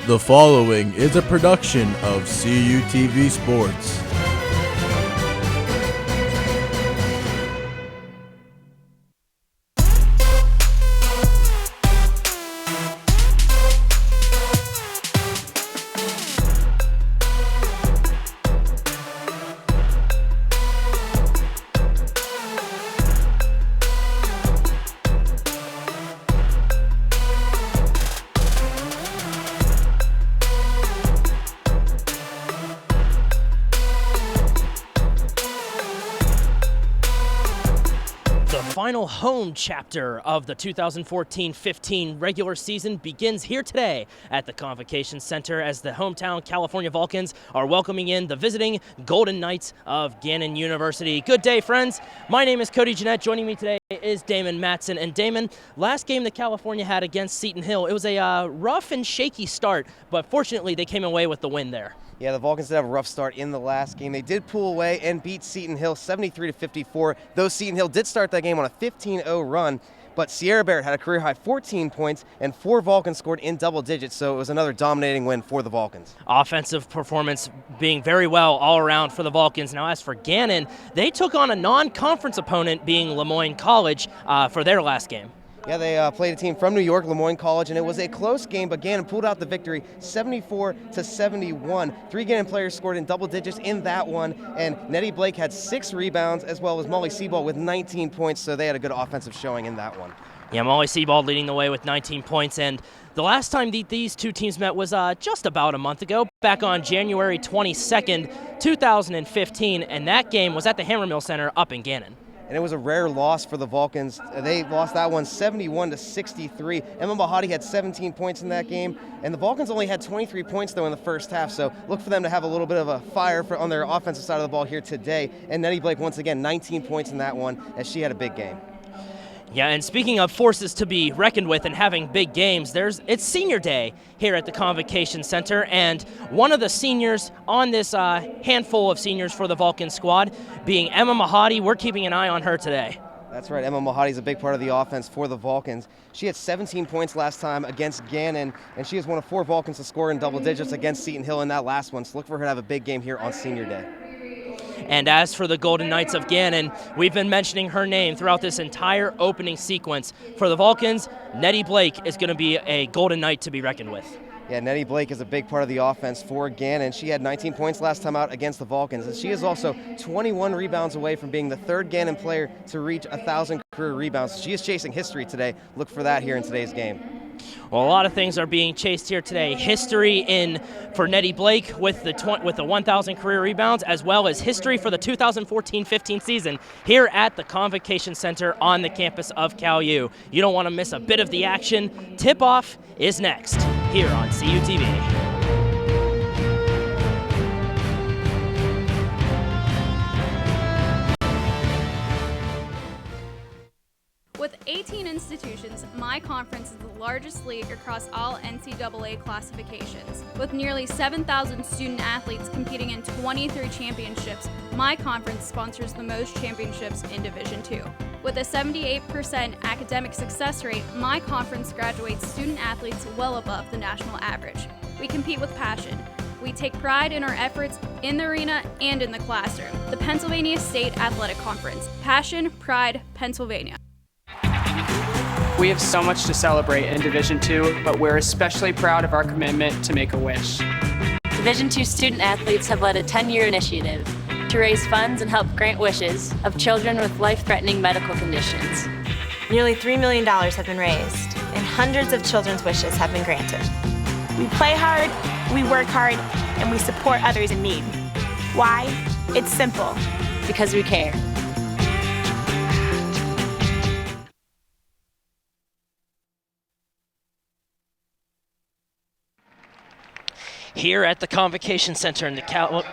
The following is a production of CUTV Sports. Final home chapter of the 2014-15 regular season begins here today at the Convocation Center as the hometown California Vulcans are welcoming in the visiting Golden Knights of Gannon University. Good day, friends. My name is Cody Jeanette. Joining me today is Damon Matson. And Damon, last game that California had against Seton Hill, it was a rough and shaky start, but fortunately they came away with the win there. Yeah, the Vulcans did have a rough start in the last game. They did pull away and beat Seton Hill 73-54, though Seton Hill did start that game on a 15-0 run. But Sierra Barrett had a career-high 14 points, and 4 Vulcans scored in double digits, so it was another dominating win for the Vulcans. Offensive performance being very well all around for the Vulcans. Now, as for Gannon, they took on a non-conference opponent, being Lemoyne College, for their last game. Yeah, they played a team from New York, Lemoyne College, and it was a close game, but Gannon pulled out the victory 74-71. 3 Gannon players scored in double digits in that one, and Nettie Blake had 6 rebounds, as well as Molly Seabald with 19 points, so they had a good offensive showing in that one. Yeah, Molly Seabald leading the way with 19 points, and the last time these two teams met was just about a month ago, back on January 22nd, 2015, and that game was at the Hammermill Center up in Gannon. And it was a rare loss for the Vulcans. They lost that one 71-63. Emma Mahadi had 17 points in that game, and the Vulcans only had 23 points, though, in the first half, so look for them to have a little bit of a fire on their offensive side of the ball here today. And Nettie Blake, once again, 19 points in that one, as she had a big game. Yeah, and speaking of forces to be reckoned with and having big games, it's senior day here at the Convocation Center, and one of the seniors on this handful of seniors for the Vulcan squad being Emma Mahadi. We're keeping an eye on her today. That's right. Emma Mahadi is a big part of the offense for the Vulcans. She had 17 points last time against Gannon, and she is one of 4 Vulcans to score in double digits against Seton Hill in that last one, so look for her to have a big game here on senior day. And as for the Golden Knights of Gannon, we've been mentioning her name throughout this entire opening sequence. For the Vulcans, Nettie Blake is going to be a Golden Knight to be reckoned with. Yeah, Nettie Blake is a big part of the offense for Gannon. She had 19 points last time out against the Vulcans, and she is also 21 rebounds away from being the 3rd Gannon player to reach 1,000 career rebounds. She is chasing history today. Look for that here in today's game. Well, a lot of things are being chased here today. History for Nettie Blake with the 1,000 career rebounds, as well as history for the 2014-15 season here at the Convocation Center on the campus of Cal U. You don't want to miss a bit of the action. Tip-off is next here on CUTV. With 18 institutions, my conference is the largest league across all NCAA classifications. With nearly 7,000 student-athletes competing in 23 championships, my conference sponsors the most championships in Division II. With a 78% academic success rate, my conference graduates student-athletes well above the national average. We compete with passion. We take pride in our efforts in the arena and in the classroom. The Pennsylvania State Athletic Conference. Passion, pride, Pennsylvania. We have so much to celebrate in Division II, but we're especially proud of our commitment to make a wish. Division II student-athletes have led a 10-year initiative to raise funds and help grant wishes of children with life-threatening medical conditions. Nearly $3 million have been raised, and hundreds of children's wishes have been granted. We play hard, we work hard, and we support others in need. Why? It's simple. Because we care. Here at the Convocation Center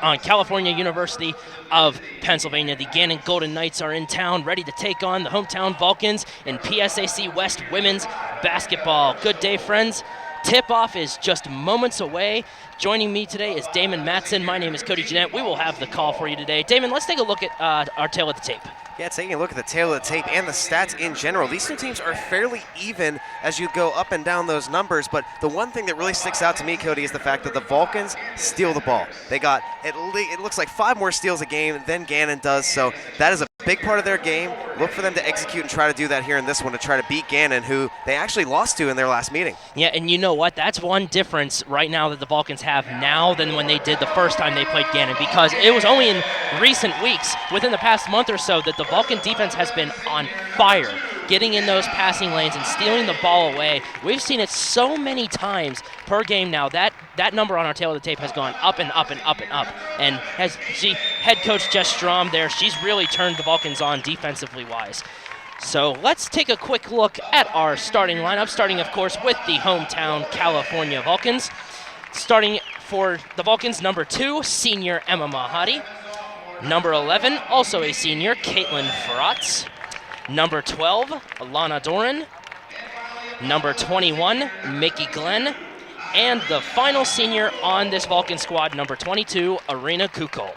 on California University of Pennsylvania, the Gannon Golden Knights are in town, ready to take on the hometown Vulcans in PSAC West women's basketball. Good day, friends. Tip-off is just moments away. Joining me today is Damon Matson. My name is Cody Jeanette. We will have the call for you today. Damon, let's take a look at our tail of the tape. Yeah, taking a look at the tail of the tape and the stats in general, these two teams are fairly even as you go up and down those numbers. But the one thing that really sticks out to me, Cody, is the fact that the Vulcans steal the ball. They got, it looks like 5 more steals a game than Gannon does, so that is a big part of their game. Look for them to execute and try to do that here in this one to try to beat Gannon, who they actually lost to in their last meeting. Yeah, and you know what? That's one difference right now that the Vulcans have now than when they did the first time they played Gannon, because it was only in recent weeks, within the past month or so, that the Vulcan defense has been on fire, getting in those passing lanes and stealing the ball away. We've seen it so many times per game now. That number on our tail of the tape has gone up and up and up and up. And head coach Jess Strom there, she's really turned the Vulcans on defensively wise. So let's take a quick look at our starting lineup, starting, of course, with the hometown California Vulcans. Starting for the Vulcans, number 2, senior Emma Mahadi. Number 11, also a senior, Caitlin Fratz. Number 12, Alana Doran. Number 21, Mickey Glenn. And the final senior on this Vulcan squad, number 22, Arena Kukol.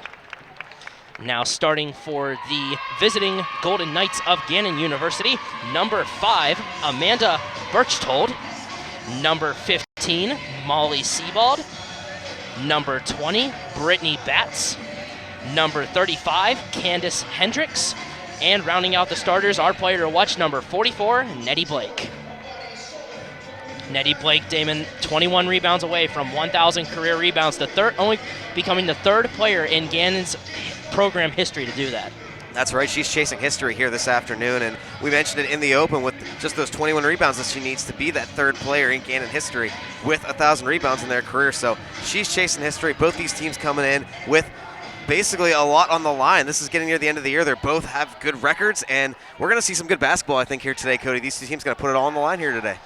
Now starting for the visiting Golden Knights of Gannon University, number 5, Amanda Birchtold. Number 15, Molly Sebald. Number 20, Brittany Batts. Number 35, Candace Hendricks. And rounding out the starters, our player to watch, number 44, Nettie Blake. Nettie Blake, Damon, 21 rebounds away from 1,000 career rebounds, only becoming the 3rd player in Gannon's program history to do that. That's right, she's chasing history here this afternoon, and we mentioned it in the open with just those 21 rebounds that she needs to be that 3rd player in Gannon history with 1,000 rebounds in their career. So she's chasing history. Both these teams coming in with basically a lot on the line. This is getting near the end of the year. They both have good records, and we're going to see some good basketball, I think, here today, Cody. These two teams going to put it all on the line here today.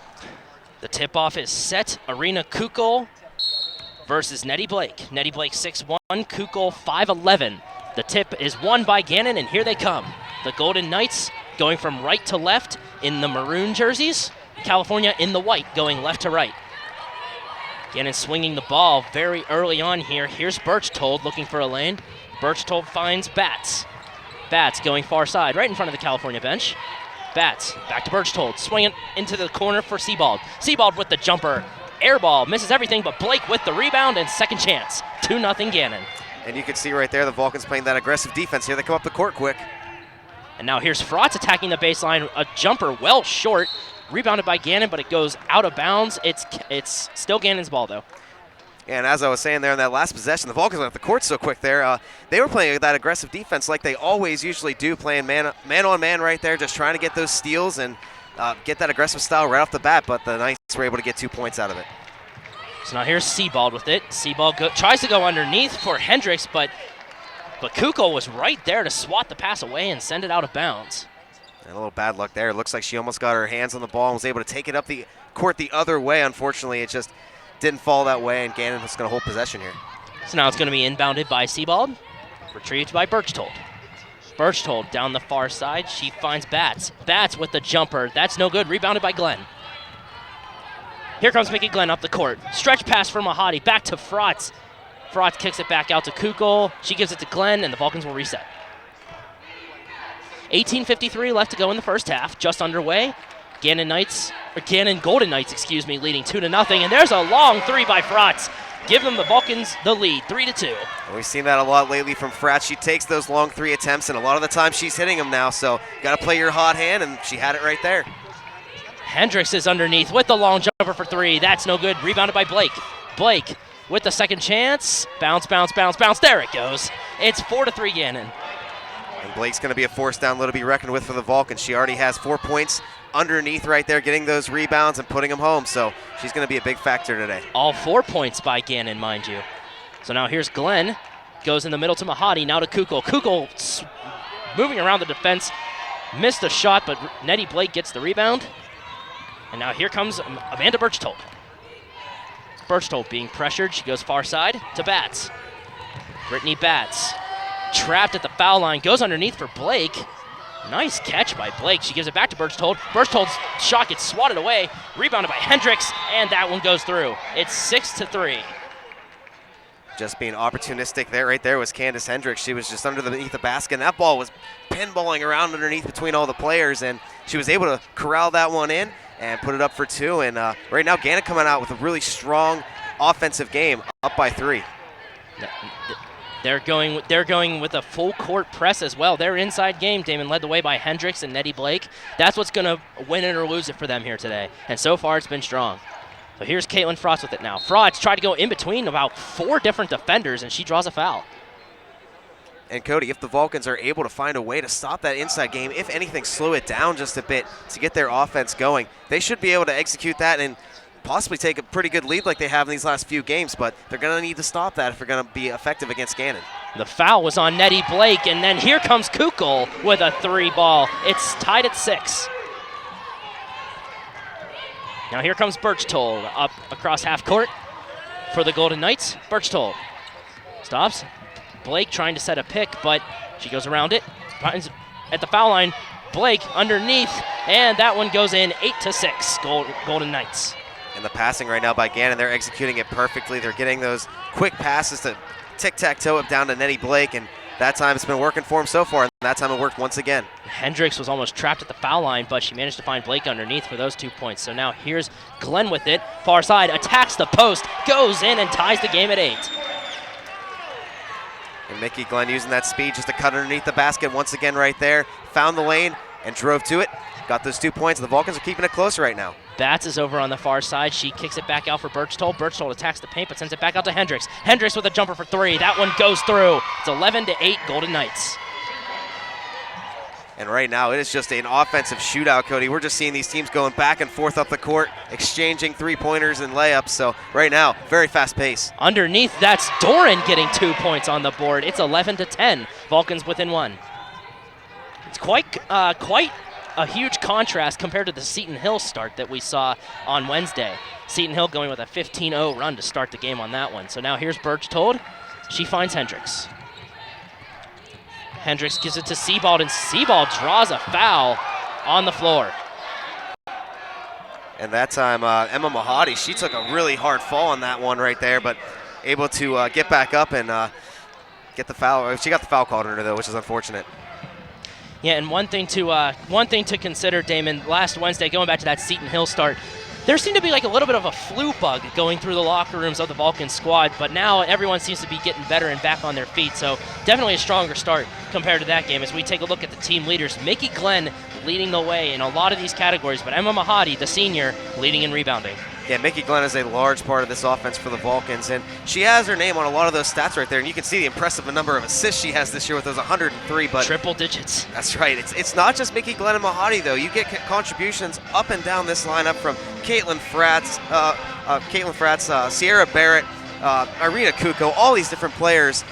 The tip-off is set. Arena Kukol versus Nettie Blake. Nettie Blake 6'1", Kukol 5'11". The tip is won by Gannon, and here they come. The Golden Knights going from right to left in the maroon jerseys. California in the white, going left to right. Gannon swinging the ball very early on here. Here's Birchtold looking for a lane. Birchtold finds Batts. Batts going far side, right in front of the California bench. Batts back to Birchtold, swinging into the corner for Sebald. Sebald with the jumper. Air ball, misses everything, but Blake with the rebound and second chance. 2-0 Gannon. And you can see right there the Vulcans playing that aggressive defense here. They come up the court quick. And now here's Fratz attacking the baseline. A jumper well short. Rebounded by Gannon, but it goes out of bounds. It's still Gannon's ball, though. And as I was saying there in that last possession, the Vulcans went up the court so quick there. They were playing that aggressive defense like they always usually do, playing man on man right there, just trying to get those steals and get that aggressive style right off the bat, but the Knights were able to get 2 points out of it. So now here's Sebald with it. Sebald tries to go underneath for Hendricks, but Kukol was right there to swat the pass away and send it out of bounds. And a little bad luck there. It looks like she almost got her hands on the ball and was able to take it up the court the other way. Unfortunately, it just didn't fall that way, and Gannon was going to hold possession here. So now it's going to be inbounded by Sebald, retrieved by Birchtold. Birchtold down the far side. She finds Batts. Batts with the jumper. That's no good. Rebounded by Glenn. Here comes Mickey Glenn up the court. Stretch pass for Mahadi. Back to Fratz. Fratz kicks it back out to Kukol. She gives it to Glenn, and the Vulcans will reset. 18:53 left to go in the first half. Just underway. Gannon Golden Knights, leading 2-0. And there's a long 3 by Fratz. Giving the Vulcans the lead, 3-2. We've seen that a lot lately from Fratz. She takes those long 3 attempts, and a lot of the time she's hitting them now. So you got to play your hot hand, and she had it right there. Hendricks is underneath with the long jumper for 3. That's no good. Rebounded by Blake. Blake with the second chance. Bounce, bounce, bounce, bounce. There it goes. It's 4-3 Gannon. And Blake's going to be a force down low to be reckoned with for the Vulcans. She already has 4 points underneath right there, getting those rebounds and putting them home. So she's going to be a big factor today. All 4 points by Gannon, mind you. So now here's Glenn. Goes in the middle to Mahadi. Now to Kukol. Kukol moving around the defense. Missed a shot, but Nettie Blake gets the rebound. And now here comes Amanda Birchtold. Birchtold being pressured. She goes far side to Batts. Brittany Batts trapped at the foul line. Goes underneath for Blake. Nice catch by Blake. She gives it back to Birchtold. Birchtold's shot gets swatted away. Rebounded by Hendricks, and that one goes through. It's 6-3. Just being opportunistic there. Right there was Candace Hendricks. She was just underneath the basket, and that ball was pinballing around underneath between all the players, and she was able to corral that one in and put it up for 2. And right now, Gannon coming out with a really strong offensive game, up by 3. They're going with a full court press as well. Their inside game, Damon, led the way by Hendricks and Nettie Blake. That's what's going to win it or lose it for them here today. And so far, it's been strong. So here's Caitlin Frost with it now. Frost tried to go in between about 4 different defenders, and she draws a foul. And Cody, if the Vulcans are able to find a way to stop that inside game, if anything, slow it down just a bit to get their offense going, they should be able to execute that and possibly take a pretty good lead like they have in these last few games, but they're going to need to stop that if they're going to be effective against Gannon. The foul was on Nettie Blake, and then here comes Kukul with a 3 ball. It's tied at 6. Now here comes Birchtold up across half court for the Golden Knights. Birchtold stops. Blake trying to set a pick, but she goes around it. Finds at the foul line. Blake underneath, and that one goes in 8-6, Golden Knights. And the passing right now by Gannon, they're executing it perfectly. They're getting those quick passes to tic-tac-toe it down to Nettie Blake, and that time it's been working for him so far, and that time it worked once again. Hendricks was almost trapped at the foul line, but she managed to find Blake underneath for those 2 points. So now here's Glenn with it. Far side, attacks the post, goes in and ties the game at 8. And Mickey Glenn using that speed just to cut underneath the basket once again right there. Found the lane and drove to it. Got those 2 points. The Vulcans are keeping it close right now. Batts is over on the far side. She kicks it back out for Birchtold. Birchtold attacks the paint but sends it back out to Hendricks. Hendricks with a jumper for 3. That one goes through. It's 11-8 Golden Knights. And right now it is just an offensive shootout, Cody. We're just seeing these teams going back and forth up the court, exchanging 3-pointers and layups. So right now, very fast pace. Underneath, that's Doran getting 2 points on the board. It's 11-10. Vulcans within 1. It's quite a huge contrast compared to the Seton Hill start that we saw on Wednesday. Seton Hill going with a 15-0 run to start the game on that one. So now here's Birchtold. She finds Hendricks. Hendricks gives it to Sebald, and Sebald draws a foul on the floor. And that time, Emma Mahadi, she took a really hard fall on that one right there, but able to get back up and get the foul. She got the foul called on her, though, which is unfortunate. Yeah, and one thing to consider, Damon, last Wednesday, going back to that Seton Hill start, there seemed to be like a little bit of a flu bug going through the locker rooms of the Vulcan squad, but now everyone seems to be getting better and back on their feet, so definitely a stronger start compared to that game. As we take a look at the team leaders, Mickey Glenn leading the way in a lot of these categories, but Emma Mahadi, the senior, leading in rebounding. Yeah, Mickey Glenn is a large part of this offense for the Vulcans, and she has her name on a lot of those stats right there, and you can see the impressive number of assists she has this year with those 103. But triple digits. That's right. It's not just Mickey Glenn and Mahadi, though. You get contributions up and down this lineup from Caitlin Fratz, Sierra Barrett, Irina Kuko. All these different players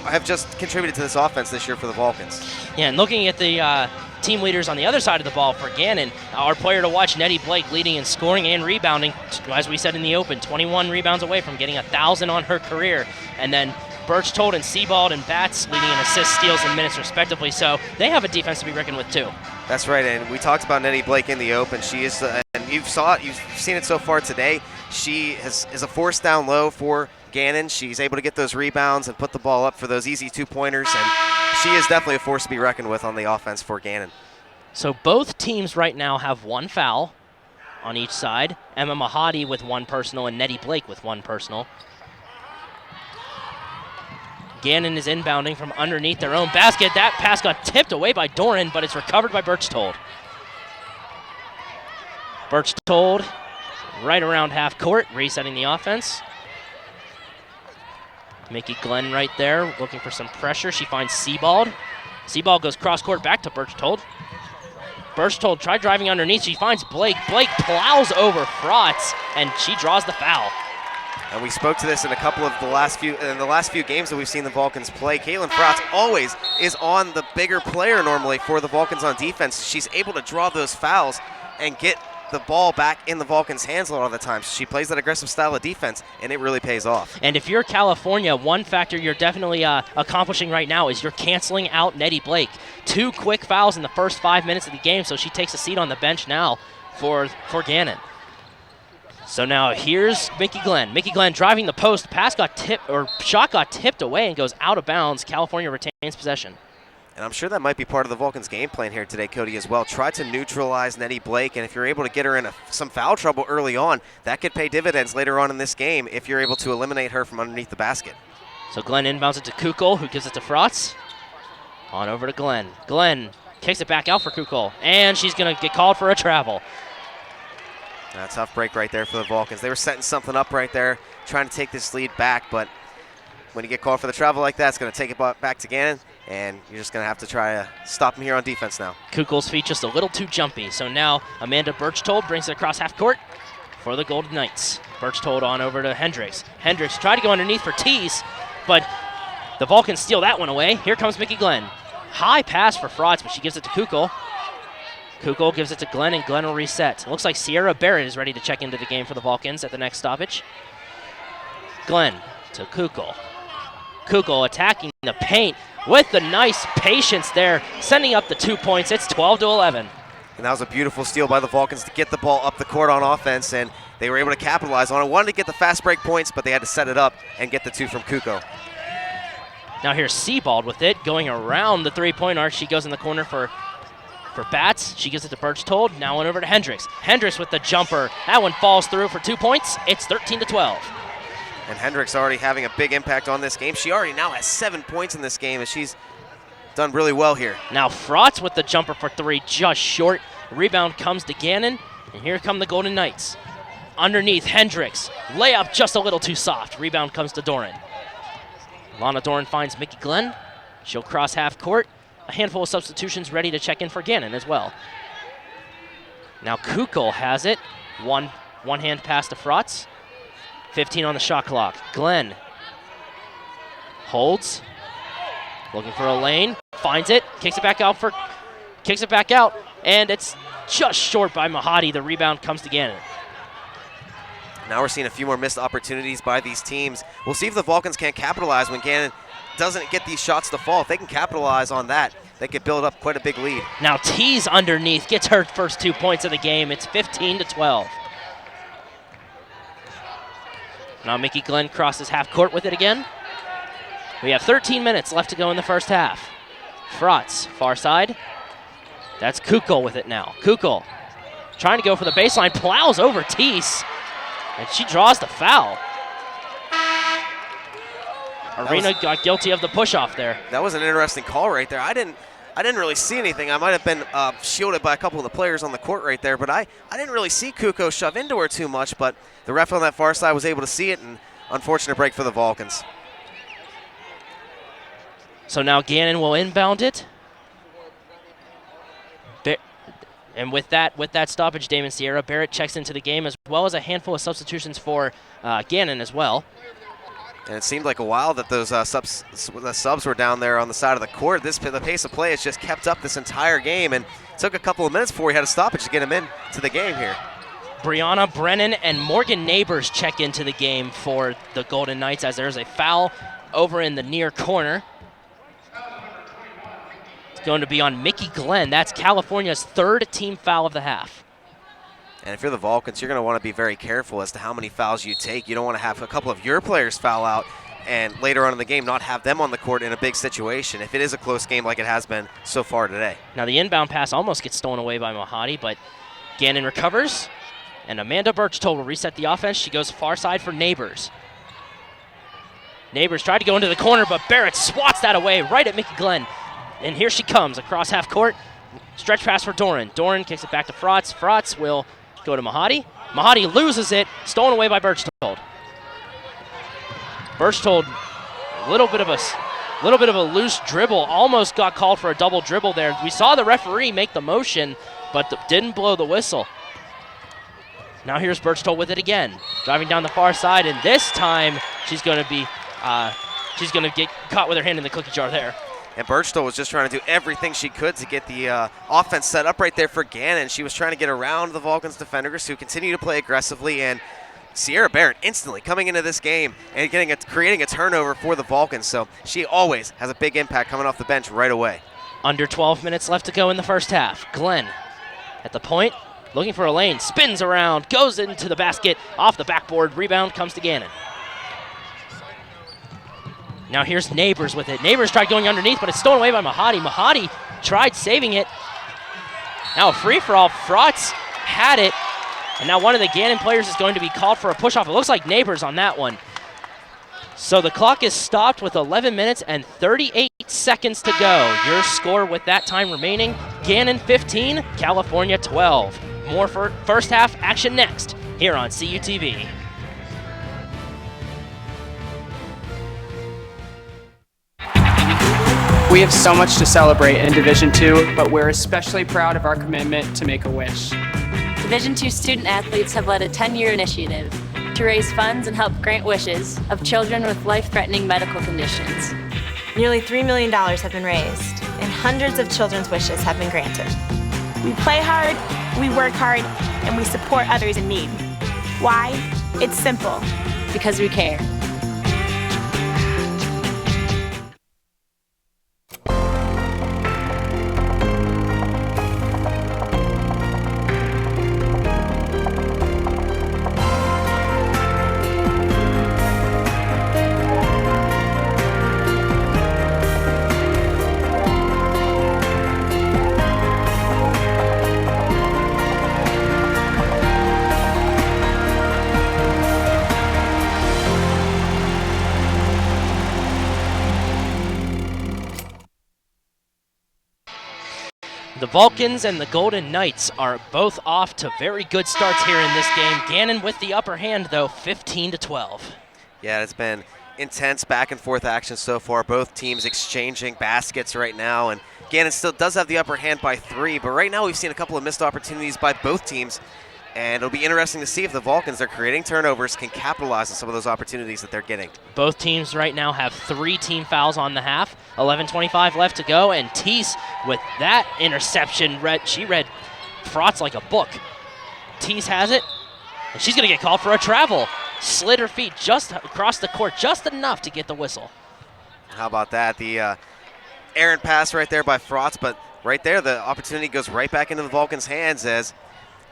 have just contributed to this offense this year for the Vulcans. Yeah, and looking at the team leaders on the other side of the ball for Gannon, our player to watch, Nettie Blake, leading in scoring and rebounding. As we said in the open, 21 rebounds away from getting 1,000 on her career. And then Birchtold and Sebald and Batts leading in assists, steals, and minutes respectively. So they have a defense to be reckoned with too. That's right, and we talked about Nettie Blake in the open. She is, and you've seen it so far today. She is a force down low for Gannon. She's able to get those rebounds and put the ball up for those easy 2-pointers, and she is definitely a force to be reckoned with on the offense for Gannon. So both teams right now have 1 foul on each side. Emma Mahadi with 1 personal and Nettie Blake with 1 personal. Gannon is inbounding from underneath their own basket. That pass got tipped away by Doran, but it's recovered by Birchtold. Birchtold right around half court, resetting the offense. Mickey Glenn right there, looking for some pressure. She finds Sebald. Sebald goes cross court back to Birchtold. Birchtold tried driving underneath. She finds Blake. Blake plows over Fratz, and she draws the foul. And we spoke to this in the last few games that we've seen the Vulcans play. Caitlin Fratz always is on the bigger player normally for the Vulcans on defense. She's able to draw those fouls and get the ball back in the Vulcans' hands a lot of the time. She plays that aggressive style of defense, and it really pays off. And if you're California, one factor you're definitely accomplishing right now is you're canceling out Nettie Blake. 2 quick fouls in the first 5 minutes of the game, so she takes a seat on the bench now for Gannon. So now here's Mickey Glenn. Mickey Glenn driving the post. Shot got tipped away and goes out of bounds. California retains possession. And I'm sure that might be part of the Vulcans' game plan here today, Cody, as well. Try to neutralize Nettie Blake, and if you're able to get her in some foul trouble early on, that could pay dividends later on in this game if you're able to eliminate her from underneath the basket. So Glenn inbounds it to Kukul, who gives it to Frotz. On over to Glenn. Glenn kicks it back out for Kukul, and she's going to get called for a travel. A tough break right there for the Vulcans. They were setting something up right there, trying to take this lead back, but when you get called for the travel like that, it's going to take it back to Gannon, and you're just going to have to try to stop him here on defense now. Kukul's feet just a little too jumpy, so now Amanda Birchtold brings it across half court for the Golden Knights. Birchtold on over to Hendricks. Hendricks tried to go underneath for Tease, but the Vulcans steal that one away. Here comes Mickey Glenn. High pass for Frotz, but she gives it to Kukul. Kukul gives it to Glenn, and Glenn will reset. It looks like Sierra Barrett is ready to check into the game for the Vulcans at the next stoppage. Glenn to Kukul. Kukul attacking the paint with the nice patience there, sending up the 2 points. It's 12-11. And that was a beautiful steal by the Vulcans to get the ball up the court on offense, and they were able to capitalize on it. Wanted to get the fast break points, but they had to set it up and get the 2 from Kukul. Now here's Sebald with it, going around the three-point arc. She goes in the corner for Bats. She gives it to Birchtold. Now on over to Hendricks. Hendricks with the jumper. That one falls through for 2 points. It's 13-12. And Hendricks already having a big impact on this game. She already now has 7 points in this game, and she's done really well here. Now Frotz with the jumper for 3, just short. Rebound comes to Gannon, and here come the Golden Knights. Underneath, Hendricks. Layup just a little too soft. Rebound comes to Doran. Lana Doran finds Mickey Glenn. She'll cross half court. A handful of substitutions ready to check in for Gannon as well. Now Kukul has it. One hand pass to Frotz. 15 on the shot clock. Glenn holds. Looking for a lane. Finds it. Kicks it back out. And it's just short by Mahadi. The rebound comes to Gannon. Now we're seeing a few more missed opportunities by these teams. We'll see if the Vulcans can capitalize when Gannon doesn't get these shots to fall. If they can capitalize on that, they could build up quite a big lead. Now Tease underneath gets her first 2 points of the game. It's 15-12. Now Mickey Glenn crosses half court with it again. We have 13 minutes left to go in the first half. Frotz, far side. That's Kukul with it now. Kukul trying to go for the baseline, plows over Tease, and she draws the foul. Arena got guilty of the push-off there. That was an interesting call right there. I didn't really see anything. I might have been shielded by a couple of the players on the court right there, but I didn't really see Kukul shove into her too much, but the ref on that far side was able to see it, and unfortunate break for the Vulcans. So now Gannon will inbound it. And with that stoppage, Damon Sierra Barrett checks into the game, as well as a handful of substitutions for Gannon as well. And it seemed like a while that those subs were down there on the side of the court. The pace of play has just kept up this entire game, and it took a couple of minutes before he had a stoppage to get him into the game here. Brianna Brennan and Morgan Neighbors check into the game for the Golden Knights, as there's a foul over in the near corner. It's going to be on Mickey Glenn. That's California's 3rd team foul of the half. And if you're the Vulcans, you're going to want to be very careful as to how many fouls you take. You don't want to have a couple of your players foul out and later on in the game not have them on the court in a big situation if it is a close game like it has been so far today. Now the inbound pass almost gets stolen away by Mahadi, but Gannon recovers, and Amanda Birchtold will reset the offense. She goes far side for Neighbors. Neighbors tried to go into the corner, but Barrett swats that away right at Mickey Glenn. And here she comes across half court. Stretch pass for Doran. Doran kicks it back to Frotz. Frotz will go to Mahadi. Mahadi loses it, stolen away by Birchtold. Birchtold, a little bit of a loose dribble, almost got called for a double dribble there. We saw the referee make the motion, but didn't blow the whistle. Now here's Birchtold with it again, driving down the far side, and this time she's going to get caught with her hand in the cookie jar there. And Birchtold was just trying to do everything she could to get the offense set up right there for Gannon. She was trying to get around the Vulcans defenders who continue to play aggressively, and Sierra Barrett instantly coming into this game and creating a turnover for the Vulcans. So she always has a big impact coming off the bench right away. Under 12 minutes left to go in the first half. Glenn at the point, looking for a lane, spins around, goes into the basket, off the backboard, rebound comes to Gannon. Now here's Neighbors with it. Neighbors tried going underneath, but it's stolen away by Mahadi. Mahadi tried saving it. Now a free-for-all. Frotz had it. And now one of the Gannon players is going to be called for a push-off. It looks like Neighbors on that one. So the clock is stopped with 11 minutes and 38 seconds to go. Your score with that time remaining, Gannon 15, California 12. More for first half action next here on CUTV. We have so much to celebrate in Division II, but we're especially proud of our commitment to make a wish. Division II student athletes have led a 10-year initiative to raise funds and help grant wishes of children with life-threatening medical conditions. Nearly $3 million have been raised, and hundreds of children's wishes have been granted. We play hard, we work hard, and we support others in need. Why? It's simple. Because we care. The Vulcans and the Golden Knights are both off to very good starts here in this game. Gannon with the upper hand, though, 15-12. Yeah, it's been intense back and forth action so far. Both teams exchanging baskets right now, and Gannon still does have the upper hand by 3, but right now we've seen a couple of missed opportunities by both teams, and it'll be interesting to see if the Vulcans are creating turnovers can capitalize on some of those opportunities that they're getting. Both teams right now have 3 team fouls on the half. 11:25 left to go, and Teese with that interception, she read Frotz like a book. Teese has it, and she's going to get called for a travel. Slid her feet just across the court, just enough to get the whistle. How about that? The errant pass right there by Frotz, but right there the opportunity goes right back into the Vulcans' hands as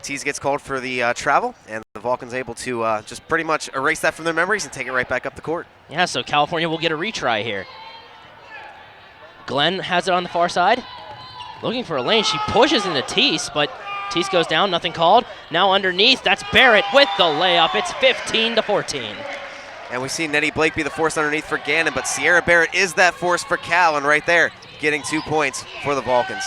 Teese gets called for the travel, and the Vulcans able to just pretty much erase that from their memories and take it right back up the court. Yeah, so California will get a retry here. Glenn has it on the far side. Looking for a lane. She pushes into Teese, but Teese goes down, nothing called. Now underneath, that's Barrett with the layup. It's 15-14. And we see Nettie Blake be the force underneath for Gannon, but Sierra Barrett is that force for Cal, and right there, getting 2 points for the Vulcans.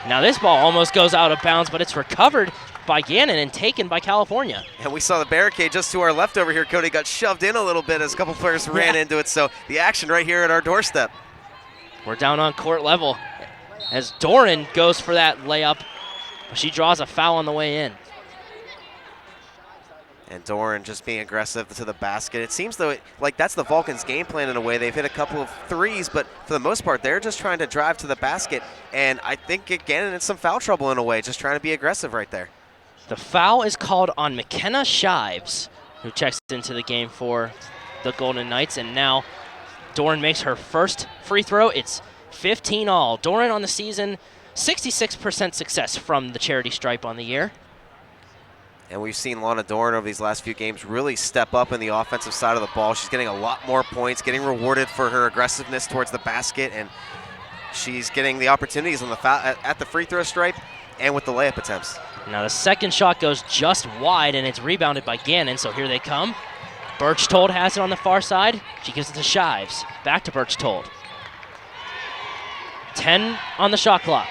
Now this ball almost goes out of bounds, but it's recovered by Gannon and taken by California. And we saw the barricade just to our left over here, Cody, got shoved in a little bit as a couple players ran into it, so the action right here at our doorstep. We're down on court level as Doran goes for that layup. She draws a foul on the way in. And Doran just being aggressive to the basket. It seems though like that's the Vulcans' game plan in a way. They've hit a couple of threes, but for the most part, they're just trying to drive to the basket. And I think Gannon in some foul trouble in a way, just trying to be aggressive right there. The foul is called on McKenna Shives, who checks into the game for the Golden Knights. And now Doran makes her first free throw. It's 15 all. Doran on the season, 66% success from the charity stripe on the year. And we've seen Lana Doran over these last few games really step up in the offensive side of the ball. She's getting a lot more points, getting rewarded for her aggressiveness towards the basket, and she's getting the opportunities on the at the free throw stripe and with the layup attempts. Now the second shot goes just wide, and it's rebounded by Gannon, so here they come. Birchtold has it on the far side. She gives it to Shives. Back to Birchtold. 10 on the shot clock.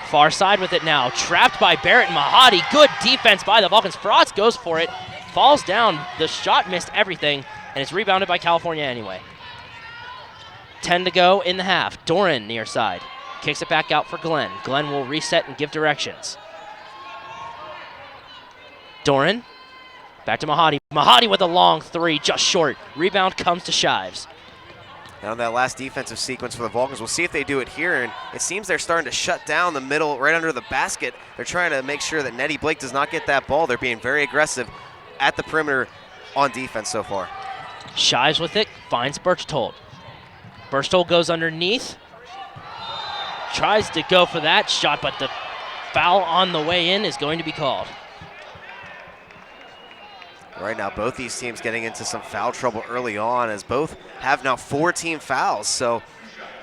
Far side with it now. Trapped by Barrett and Mahadi. Good defense by the Vulcans. Frotz goes for it. Falls down. The shot missed everything, and it's rebounded by California anyway. 10 to go in the half. Doran near side. Kicks it back out for Glenn. Glenn will reset and give directions. Doran. Back to Mahadi. Mahadi with a long three, just short. Rebound comes to Shives. Now that last defensive sequence for the Vulcans, we'll see if they do it here, and it seems they're starting to shut down the middle right under the basket. They're trying to make sure that Nettie Blake does not get that ball. They're being very aggressive at the perimeter on defense so far. Shives with it, finds Birchtold. Birchtold goes underneath. Tries to go for that shot, but the foul on the way in is going to be called. Right now, both these teams getting into some foul trouble early on, as both have now 4 team fouls. So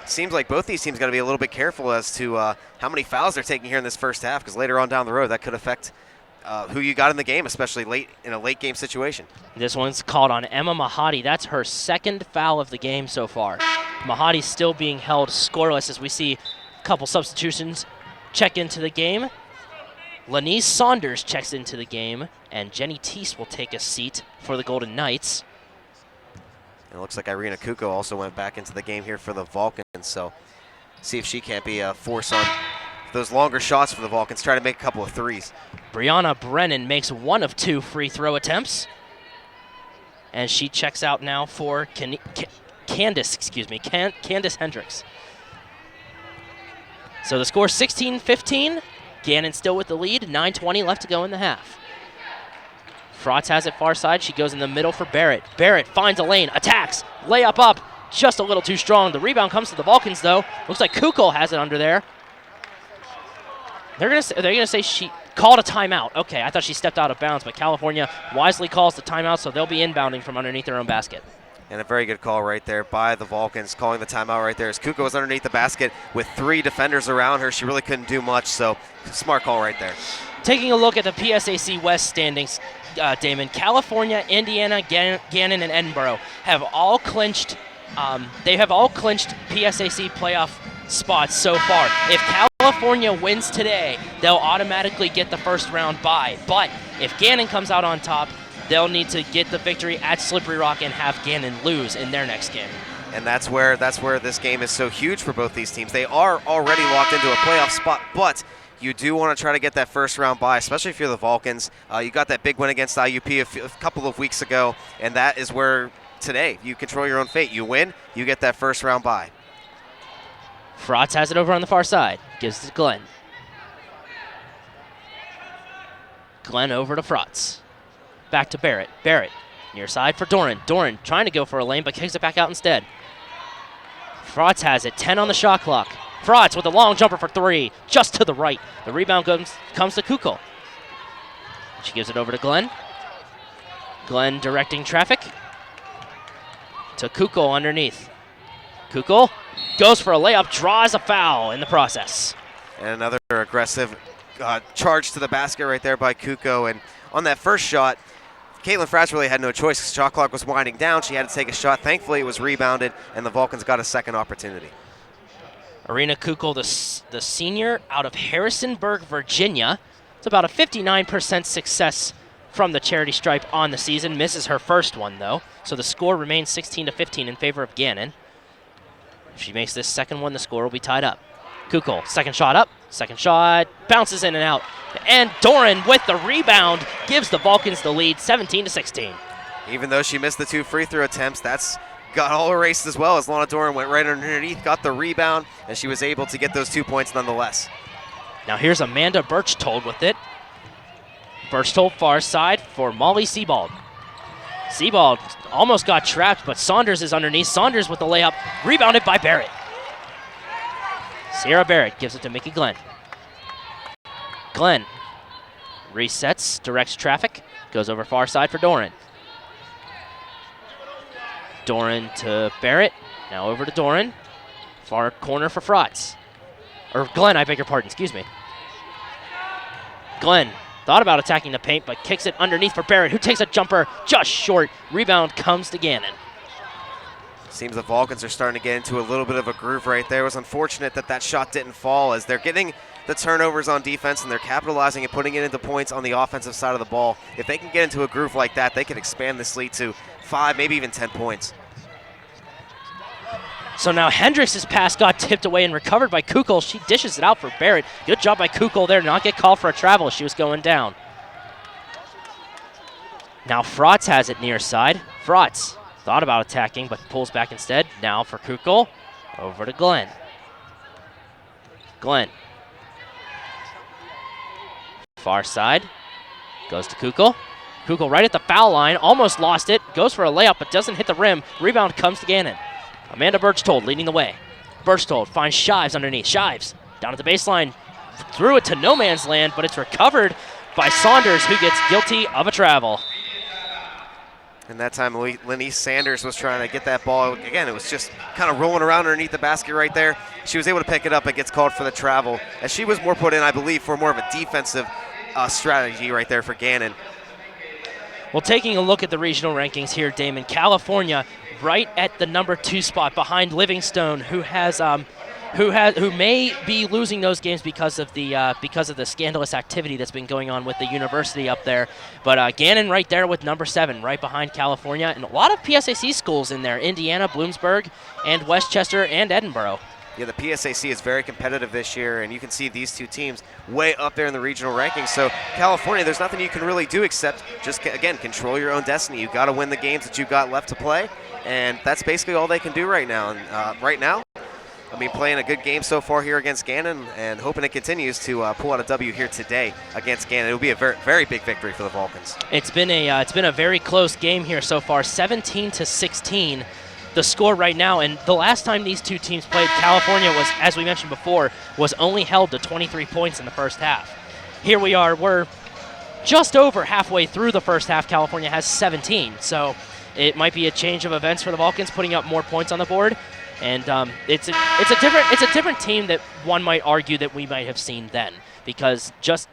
seems like both these teams got to be a little bit careful as to how many fouls they're taking here in this first half, because later on down the road that could affect who you got in the game, especially late in a late game situation. This one's called on Emma Mahadi. That's her second foul of the game so far. Mahadi still being held scoreless as we see a couple substitutions check into the game. Lanise Saunders checks into the game, and Jenny Teese will take a seat for the Golden Knights. And it looks like Irina Kuko also went back into the game here for the Vulcans, so see if she can't be a force on those longer shots for the Vulcans, try to make a couple of threes. Brianna Brennan makes 1 of 2 free throw attempts, and she checks out now for Candace Hendricks. So the score 16-15. Gannon still with the lead, 9:20 left to go in the half. Frotz has it far side. She goes in the middle for Barrett. Barrett finds a lane, attacks, layup up, just a little too strong. The rebound comes to the Vulcans, though. Looks like Kuko has it under there. They're gonna say she called a timeout. Okay, I thought she stepped out of bounds, but California wisely calls the timeout, so they'll be inbounding from underneath their own basket. And a very good call right there by the Vulcans, calling the timeout right there. As Kuko was underneath the basket with 3 defenders around her, she really couldn't do much, so smart call right there. Taking a look at the PSAC West standings, Damon, California, Indiana, Gannon, and Edinburgh have all clinched. They have all clinched PSAC playoff spots so far. If California wins today, they'll automatically get the first round bye. But if Gannon comes out on top, they'll need to get the victory at Slippery Rock and have Gannon lose in their next game. And that's where this game is so huge for both these teams. They are already locked into a playoff spot, but you do want to try to get that first round bye, especially if you're the Vulcans. You got that big win against IUP a couple of weeks ago, and that is where today you control your own fate. You win, you get that first round bye. Frotz has it over on the far side. Gives it to Glenn. Glenn over to Frotz. Back to Barrett. Barrett near side for Doran. Doran trying to go for a lane, but kicks it back out instead. Frotz has it. 10 on the shot clock. Frotz with a long jumper for 3, just to the right. The rebound comes to Kuko. She gives it over to Glenn. Glenn directing traffic to Kuko underneath. Kuko goes for a layup, draws a foul in the process. And another aggressive charge to the basket right there by Kuko. And on that first shot, Caitlin Fratz really had no choice. The shot clock was winding down. She had to take a shot. Thankfully, it was rebounded, and the Vulcans got a second opportunity. Irina Kuko, the senior out of Harrisonburg, Virginia. It's about a 59% success from the charity stripe on the season. Misses her first one, though. So the score remains 16-15 in favor of Gannon. If she makes this second one, the score will be tied up. Kuko, second shot up. Second shot bounces in and out. And Doran with the rebound gives the Vulcans the lead, 17-16. Even though she missed the 2 free throw attempts, that's got all erased as well, as Lana Doran went right underneath, got the rebound, and she was able to get those 2 points nonetheless. Now here's Amanda Birchtold with it. Birchtold far side for Molly Sebald. Sebald almost got trapped, but Saunders is underneath. Saunders with the layup, rebounded by Barrett. Sierra Barrett gives it to Mickey Glenn. Glenn resets, directs traffic, goes over far side for Doran. Doran to Barrett, now over to Doran. Far corner for Frotz. Or Glenn, I beg your pardon, excuse me. Glenn thought about attacking the paint, but kicks it underneath for Barrett, who takes a jumper just short. Rebound comes to Gannon. Seems the Vulcans are starting to get into a little bit of a groove right there. It was unfortunate that that shot didn't fall, as they're getting the turnovers on defense and they're capitalizing and putting it into points on the offensive side of the ball. If they can get into a groove like that, they can expand this lead to 5, maybe even 10 points. So now Hendricks' pass got tipped away and recovered by Kukel. She dishes it out for Barrett. Good job by Kukel there to not get called for a travel as she was going down. Now Frotz has it near side. Frotz thought about attacking, but pulls back instead. Now for Kukel, over to Glenn. Glenn. Far side, goes to Kukel. Kukel right at the foul line, almost lost it. Goes for a layup, but doesn't hit the rim. Rebound comes to Gannon. Amanda Birchtold leading the way. Birchtold finds Shives underneath. Shives down at the baseline, threw it to no man's land, but it's recovered by Saunders, who gets guilty of a travel. And that time, Lenise Sanders was trying to get that ball. Again, it was just kind of rolling around underneath the basket right there. She was able to pick it up and gets called for the travel, as she was more put in, I believe, for more of a defensive strategy right there for Gannon. Well, taking a look at the regional rankings here, Damon, California right at the number 2 spot behind Livingstone, who may be losing those games because of the scandalous activity that's been going on with the university up there. But Gannon right there with number 7, right behind California, and a lot of PSAC schools in there: Indiana, Bloomsburg, and Westchester, and Edinburgh. Yeah, the PSAC is very competitive this year, and you can see these two teams way up there in the regional rankings. So California, there's nothing you can really do except just, again, control your own destiny. You've got to win the games that you've got left to play, and that's basically all they can do right now. And right now, I mean, playing a good game so far here against Gannon, and hoping it continues to pull out a W here today against Gannon. It will be a very, very big victory for the Vulcans. It's been a very close game here so far, 17-16. The score right now, and the last time these two teams played, California was, as we mentioned before, was only held to 23 points in the first half. Here we are, we're just over halfway through the first half. California has 17, so it might be a change of events for the Vulcans, putting up more points on the board. And it's a different team that one might argue that we might have seen then, because just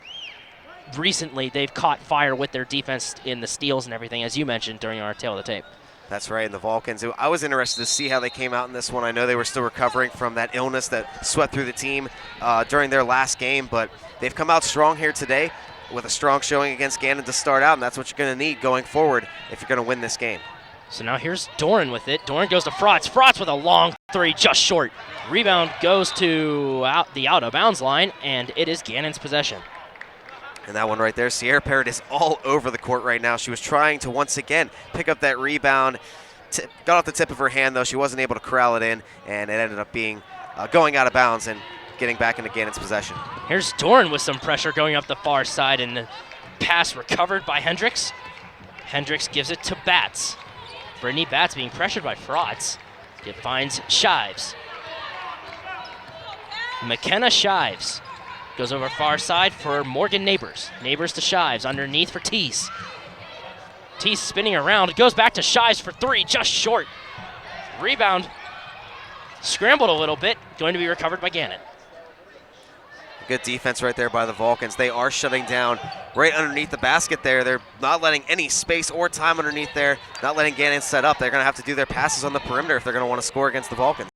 recently they've caught fire with their defense in the steals and everything, as you mentioned during our tail of the tape. That's right, and the Vulcans, I was interested to see how they came out in this one. I know they were still recovering from that illness that swept through the team during their last game, but they've come out strong here today with a strong showing against Gannon to start out, and that's what you're going to need going forward if you're going to win this game. So now here's Doran with it. Doran goes to Frotz. Frotz with a long 3, just short. Rebound goes to the out-of-bounds line, and it is Gannon's possession. And that one right there, Sierra Parrott is all over the court right now. She was trying to once again pick up that rebound. Got off the tip of her hand, though. She wasn't able to corral it in, and it ended up being going out of bounds and getting back into Gannon's possession. Here's Doran with some pressure going up the far side, and the pass recovered by Hendricks. Hendricks gives it to Batts. Brittany Batts being pressured by Frotz. It finds Shives. McKenna Shives goes over far side for Morgan Neighbors. Neighbors to Shives, underneath for Teese. Teese spinning around, goes back to Shives for 3, just short. Rebound, scrambled a little bit, going to be recovered by Gannon. Good defense right there by the Vulcans. They are shutting down right underneath the basket there. They're not letting any space or time underneath there, not letting Gannon set up. They're going to have to do their passes on the perimeter if they're going to want to score against the Vulcans.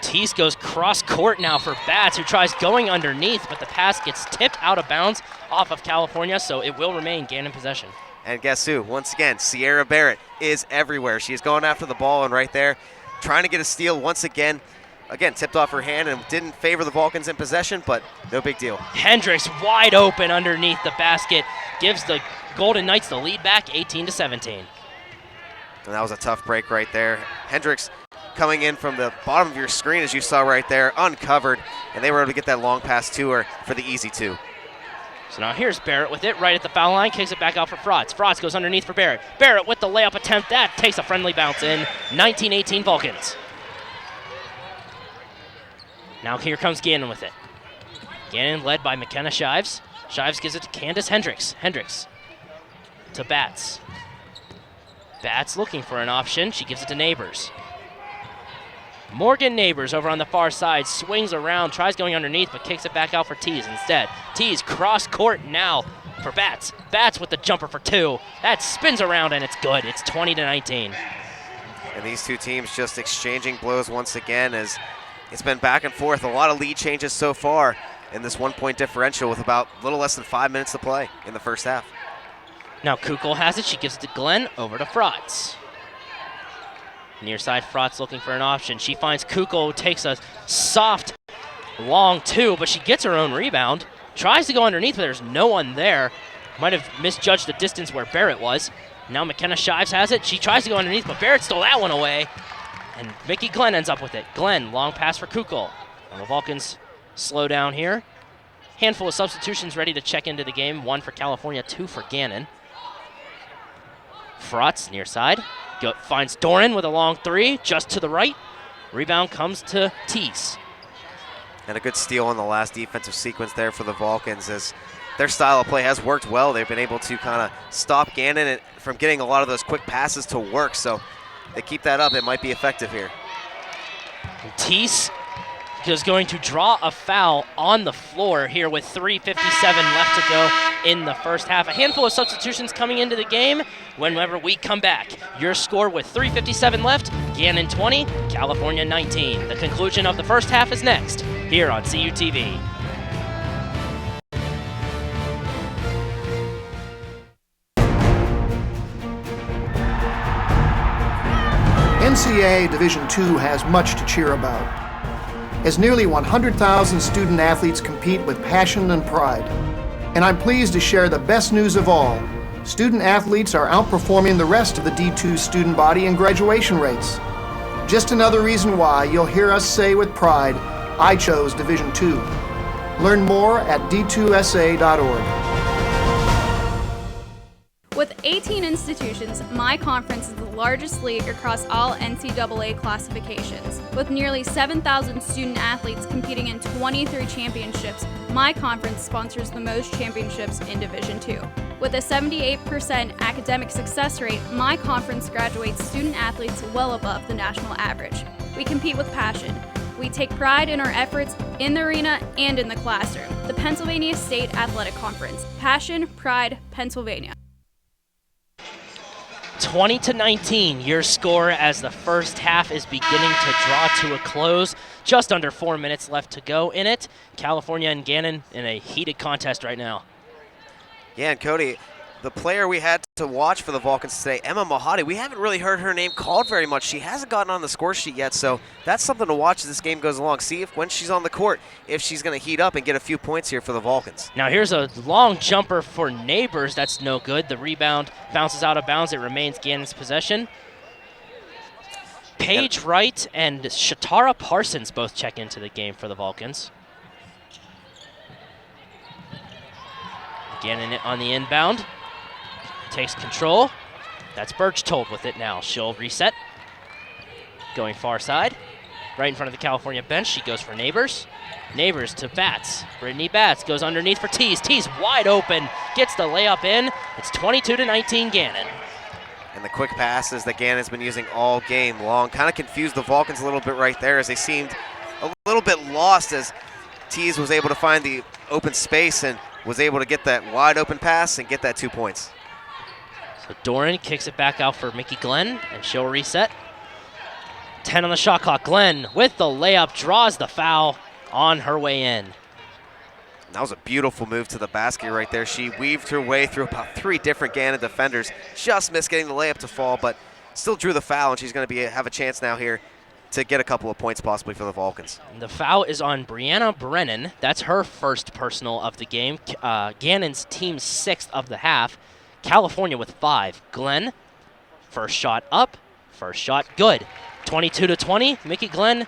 Teese goes cross court now for Batts, who tries going underneath, but the pass gets tipped out of bounds off of California, so it will remain Gannon possession. And guess who? Once again, Sierra Barrett is everywhere. She's going after the ball and right there, trying to get a steal once again. Again, tipped off her hand and didn't favor the Vulcans in possession, but no big deal. Hendricks wide open underneath the basket, gives the Golden Knights the lead back 18-17. And that was a tough break right there. Hendricks coming in from the bottom of your screen, as you saw right there, uncovered, and they were able to get that long pass to her for the easy 2. So now here's Barrett with it, right at the foul line, kicks it back out for Frotz. Frotz goes underneath for Barrett. Barrett with the layup attempt, that takes a friendly bounce in, 19-18 Vulcans. Now here comes Gannon with it. Gannon led by McKenna Shives. Shives gives it to Candace Hendricks. Hendricks to Batts. Batts looking for an option. She gives it to Neighbors. Morgan Neighbors over on the far side, swings around, tries going underneath, but kicks it back out for Teese instead. Teese cross court now for Batts. Batts with the jumper for 2. That spins around and it's good. It's 20-19. And these two teams just exchanging blows once again as it's been back and forth. A lot of lead changes so far in this 1-point differential with about a little less than 5 minutes to play in the first half. Now Kukul has it. She gives it to Glenn, over to Frotz. Near side, Frotz looking for an option. She finds Kukul, who takes a soft, long 2, but she gets her own rebound. Tries to go underneath, but there's no one there. Might have misjudged the distance where Barrett was. Now McKenna Shives has it. She tries to go underneath, but Barrett stole that one away. And Mickey Glenn ends up with it. Glenn, long pass for Kukul. And the Vulcans slow down here. Handful of substitutions ready to check into the game. 1 for California, 2 for Gannon. Frotz, near side. Finds Doran with a long 3, just to the right. Rebound comes to Teese. And a good steal on the last defensive sequence there for the Vulcans as their style of play has worked well. They've been able to kind of stop Gannon from getting a lot of those quick passes to work. So they keep that up, it might be effective here. Teese is going to draw a foul on the floor here with 3:57 left to go in the first half. A handful of substitutions coming into the game whenever we come back. Your score with 3:57 left, Gannon 20, California 19. The conclusion of the first half is next here on CUTV. NCAA Division II has much to cheer about, as nearly 100,000 student athletes compete with passion and pride. And I'm pleased to share the best news of all. Student athletes are outperforming the rest of the D2 student body in graduation rates. Just another reason why you'll hear us say with pride, I chose Division II. Learn more at d2sa.org. With 18 institutions, my conference is the largest league across all NCAA classifications. With nearly 7,000 student athletes competing in 23 championships, my conference sponsors the most championships in Division II. With a 78% academic success rate, my conference graduates student athletes well above the national average. We compete with passion. We take pride in our efforts in the arena and in the classroom. The Pennsylvania State Athletic Conference. Passion, pride, Pennsylvania. 20-19, your score as the first half is beginning to draw to a close. Just under 4 minutes left to go in it. California and Gannon in a heated contest right now. Yeah, and Cody, the player we had to watch for the Vulcans today, Emma Mahadi, we haven't really heard her name called very much. She hasn't gotten on the score sheet yet, so that's something to watch as this game goes along. See if when she's on the court, if she's going to heat up and get a few points here for the Vulcans. Now here's a long jumper for Neighbors. That's no good. The rebound bounces out of bounds. It remains Gannon's possession. Paige Wright and Shatara Parsons both check into the game for the Vulcans. Gannon on the inbound. Takes control. That's Birchtold with it now. She'll reset. Going far side. Right in front of the California bench. She goes for Neighbors. Neighbors to Batts. Brittany Batts goes underneath for Teese. Teese wide open. Gets the layup in. It's 22-19 Gannon. And the quick passes that Gannon's been using all game long kind of confused the Vulcans a little bit right there as they seemed a little bit lost as Teese was able to find the open space and was able to get that wide open pass and get that 2 points. So Doran kicks it back out for Mickey Glenn, and she'll reset. 10 on the shot clock. Glenn with the layup draws the foul on her way in. That was a beautiful move to the basket right there. She weaved her way through about 3 different Gannon defenders. Just missed getting the layup to fall, but still drew the foul, and she's going to have a chance now here to get a couple of points possibly for the Vulcans. The foul is on Brianna Brennan. That's her first personal of the game. Gannon's team's 6th of the half. California with 5. Glenn, first shot up, first shot good. 22-20. Mickey Glenn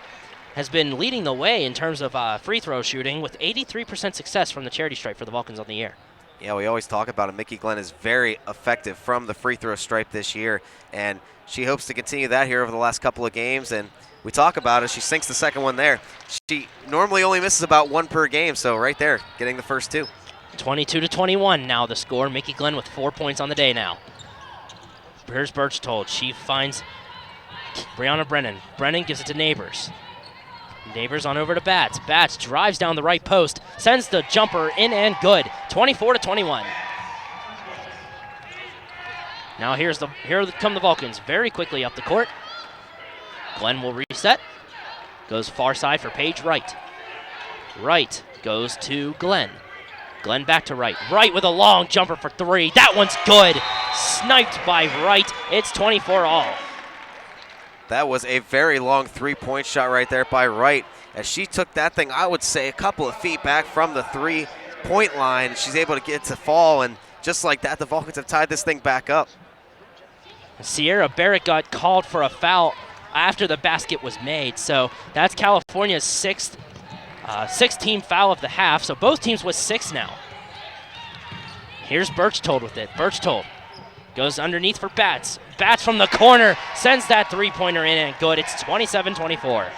has been leading the way in terms of free throw shooting with 83% success from the charity stripe for the Vulcans on the year. Yeah, we always talk about it. Mickey Glenn is very effective from the free throw stripe this year, and she hopes to continue that here over the last couple of games. And we talk about it. She sinks the second one there. She normally only misses about 1 per game, so right there, getting the first 2. 22-21 now the score. Mickey Glenn with 4 points on the day now. Here's Birchtold. She finds Brianna Brennan. Brennan gives it to Neighbors. Neighbors on over to Batts. Batts drives down the right post, sends the jumper in and good. 24-21. Now here come the Vulcans very quickly up the court. Glenn will reset. Goes far side for Paige Wright. Wright goes to Glenn. Glenn back to Wright. Wright with a long jumper for 3. That one's good. Sniped by Wright. It's 24-all. That was a very long 3-point shot right there by Wright. As she took that thing, I would say, a couple of feet back from the 3-point line. She's able to get to fall, and just like that, the Vulcans have tied this thing back up. Sierra Barrett got called for a foul after the basket was made. So that's California's 6th team foul of the half. So both teams with 6 now. Here's Birchtold with it. Birchtold goes underneath for Batts. Batts from the corner sends that 3-pointer in and good. It's 27-24.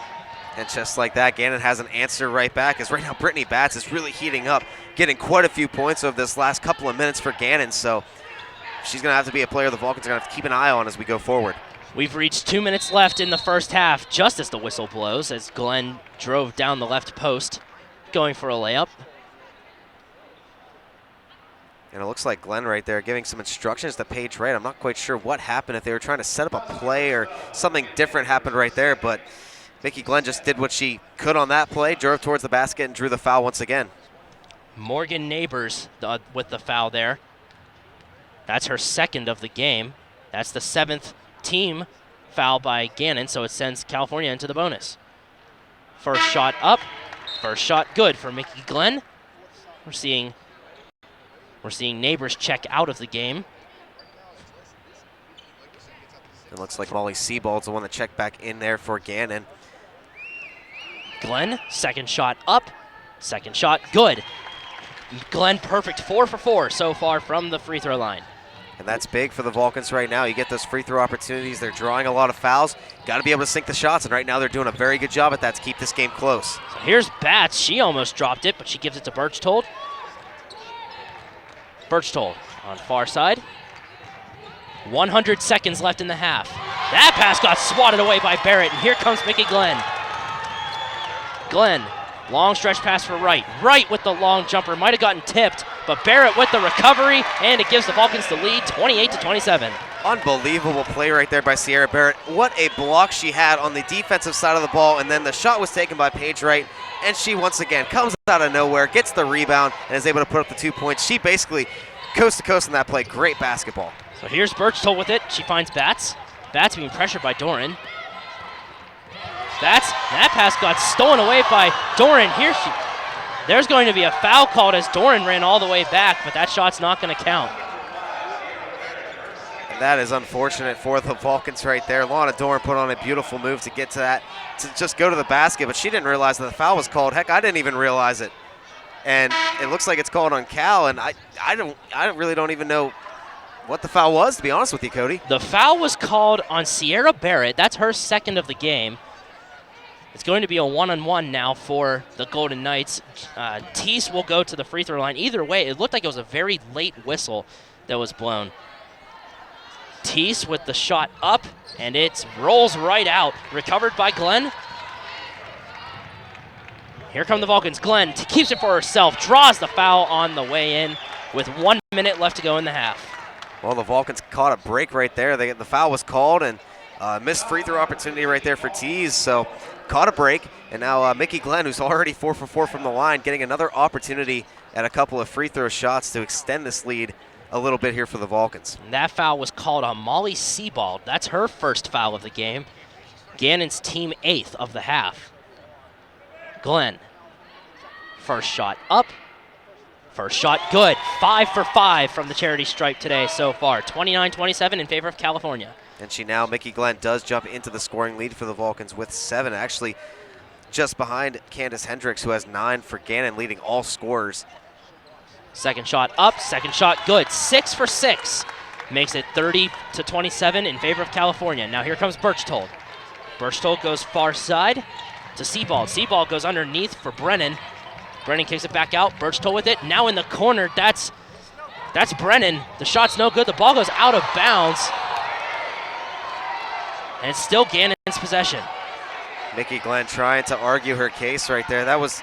And just like that, Gannon has an answer right back, as right now Brittany Batts is really heating up, getting quite a few points over this last couple of minutes for Gannon. So she's going to have to be a player the Vulcans are going to have to keep an eye on as we go forward. We've reached 2 minutes left in the first half, just as the whistle blows, as Glenn drove down the left post, going for a layup. And it looks like Glenn right there giving some instructions to Paige Wright. I'm not quite sure what happened, if they were trying to set up a play or something different happened right there, but Mickey Glenn just did what she could on that play, drove towards the basket and drew the foul once again. Morgan Neighbors with the foul there. That's her second of the game. That's the 7th team foul by Gannon, so it sends California into the bonus. First shot up, first shot good for Mickey Glenn. We're seeing Neighbors check out of the game. It looks like Molly Sebald's the one that checked back in there for Gannon. Glenn, second shot up, second shot good. Glenn perfect, 4 for 4 so far from the free throw line. And that's big for the Vulcans right now. You get those free throw opportunities. They're drawing a lot of fouls. Got to be able to sink the shots, and right now they're doing a very good job at that to keep this game close. So here's Batts. She almost dropped it, but she gives it to Birchtold. Birchtold on far side. 100 seconds left in the half. That pass got swatted away by Barrett, and here comes Mickey Glenn. Glenn, long stretch pass for Wright. Wright with the long jumper, might have gotten tipped, but Barrett with the recovery, and it gives the Vulcans the lead, 28-27. Unbelievable play right there by Sierra Barrett. What a block she had on the defensive side of the ball, and then the shot was taken by Paige Wright, and she once again comes out of nowhere, gets the rebound, and is able to put up the 2 points. She basically coast to coast in that play. Great basketball. So here's Birchtold with it. She finds Batts. Batts being pressured by Doran. That pass got stolen away by Doran. There's going to be a foul called as Doran ran all the way back, but that shot's not going to count. And that is unfortunate for the Vulcans right there. Lana Doran put on a beautiful move to get to that, to just go to the basket, but she didn't realize that the foul was called. Heck, I didn't even realize it. And it looks like it's called on Cal, and I really don't even know what the foul was, to be honest with you, Cody. The foul was called on Sierra Barrett. That's her second of the game. It's going to be a one-on-one now for the Golden Knights. Teese will go to the free throw line. Either way, it looked like it was a very late whistle that was blown. Teese with the shot up, and it rolls right out. Recovered by Glenn. Here come the Vulcans. Glenn keeps it for herself, draws the foul on the way in with 1 minute left to go in the half. Well, the Vulcans caught a break right there. The foul was called, and missed free throw opportunity right there for Teese. So caught a break, and now Mickey Glenn, who's already 4 for 4 from the line, getting another opportunity at a couple of free throw shots to extend this lead a little bit here for the Vulcans. And that foul was called on Molly Sebald. That's her first foul of the game. Gannon's team 8th of the half. Glenn, first shot up, first shot good. 5 for 5 from the charity stripe today so far. 29-27 in favor of California. And Mickey Glenn does jump into the scoring lead for the Vulcans with 7, actually just behind Candace Hendricks, who has 9 for Gannon, leading all scorers. Second shot up, second shot good. 6 for 6. Makes it 30-27 in favor of California. Now here comes Birchtold. Birchtold goes far side to Sebald. Sebald goes underneath for Brennan. Brennan kicks it back out. Birchtold with it. Now in the corner, that's Brennan. The shot's no good. The ball goes out of bounds. And it's still Gannon's possession. Mickey Glenn trying to argue her case right there. That was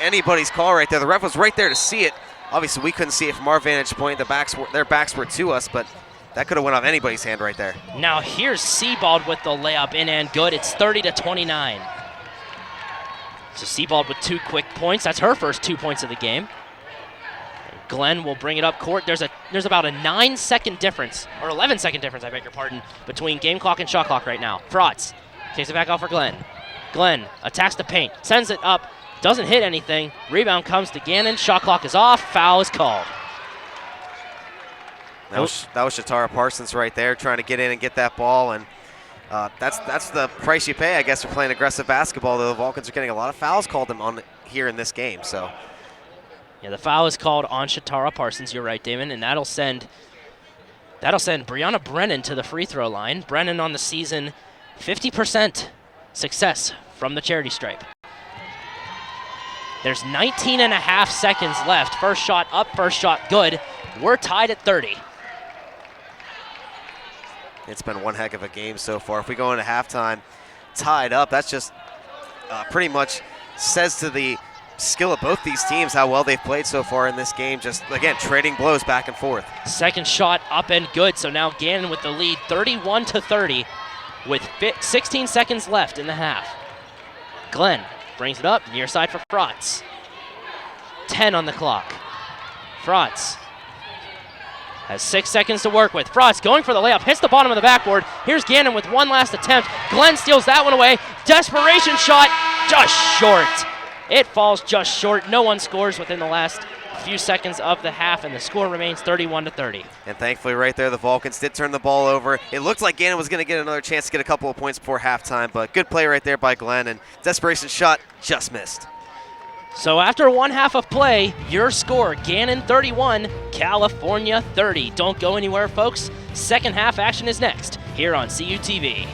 anybody's call right there. The ref was right there to see it. Obviously, we couldn't see it from our vantage point. Their backs were to us, but that could have went off anybody's hand right there. Now here's Sebald with the layup in and good. It's 30-29. So Sebald with 2 quick points. That's her first 2 points of the game. And Glenn will bring it up court. There's about a 9-second difference, or 11-second difference, I beg your pardon, between game clock and shot clock right now. Frotz takes it back off for Glenn. Glenn attacks the paint, sends it up, doesn't hit anything. Rebound comes to Gannon. Shot clock is off. Foul is called. That was Shatara Parsons right there trying to get in and get that ball, and that's the price you pay, I guess, for playing aggressive basketball. Though the Vulcans are getting a lot of fouls called on here in this game. So, yeah, the foul is called on Shatara Parsons. You're right, Damon, and that'll send Brianna Brennan to the free throw line. Brennan on the season, 50% success from the charity stripe. There's 19 and a half seconds left. First shot up, first shot good. We're tied at 30. It's been one heck of a game so far. If we go into halftime tied up, that's just pretty much says to the skill of both these teams how well they've played so far in this game. Just, again, trading blows back and forth. Second shot up and good. So now Gannon with the lead, 31-30, with 16 seconds left in the half. Glenn brings it up, near side for Frotz. 10 on the clock. Frotz has 6 seconds to work with. Frotz going for the layup, hits the bottom of the backboard. Here's Gannon with one last attempt. Glenn steals that one away. Desperation shot, just short. It falls just short. No one scores within the last few seconds of the half, and the score remains 31-30. And thankfully right there, the Vulcans did turn the ball over. It looked like Gannon was going to get another chance to get a couple of points before halftime, but good play right there by Glenn, and desperation shot just missed. So after one half of play, your score, Gannon 31, California 30. Don't go anywhere, folks. Second half action is next here on CUTV.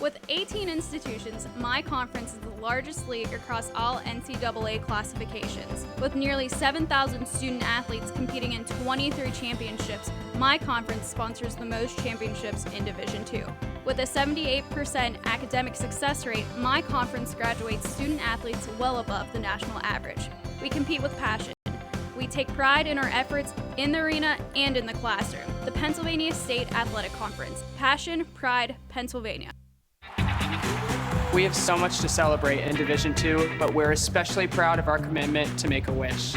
With 18 institutions, my conference is the largest league across all NCAA classifications. With nearly 7,000 student athletes competing in 23 championships, my conference sponsors the most championships in Division II. With a 78% academic success rate, my conference graduates student athletes well above the national average. We compete with passion. We take pride in our efforts in the arena and in the classroom. The Pennsylvania State Athletic Conference. Passion, pride, Pennsylvania. We have so much to celebrate in Division II, but we're especially proud of our commitment to make a wish.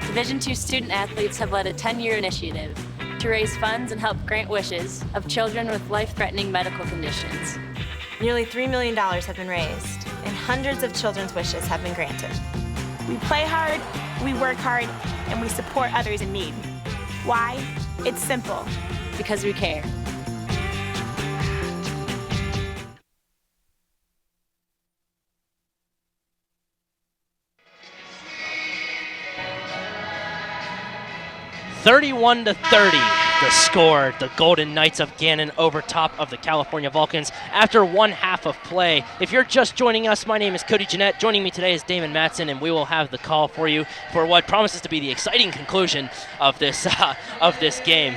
Division II student athletes have led a 10-year initiative to raise funds and help grant wishes of children with life-threatening medical conditions. Nearly $3 million have been raised, and hundreds of children's wishes have been granted. We play hard, we work hard, and we support others in need. Why? It's simple. Because we care. (31-30), the score. The Golden Knights of Gannon over top of the California Vulcans after one half of play. If you're just joining us, my name is Cody Jeanette. Joining me today is Damon Matson, and we will have the call for you for what promises to be the exciting conclusion of this game.